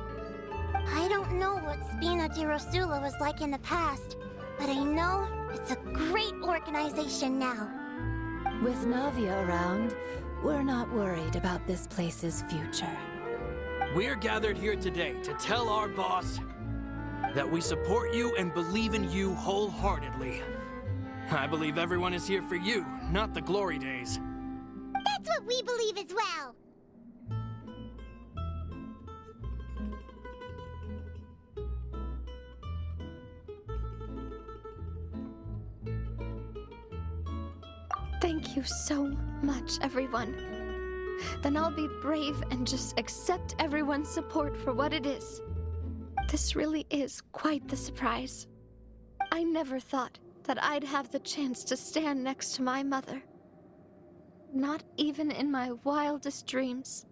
I don't know what Spina di Rosula was like in the past, but I know it's a great organization now. With Navia around, we're not worried about this place's future. We're gathered here today to tell our boss that we support you and believe in you wholeheartedly. I believe everyone is here for you, not the glory days. That's what we believe as well. Thank you so much, everyone. Then I'll be brave and just accept everyone's support for what it is. This really is quite the surprise. I never thought that I'd have the chance to stand next to my mother. Not even in my wildest dreams.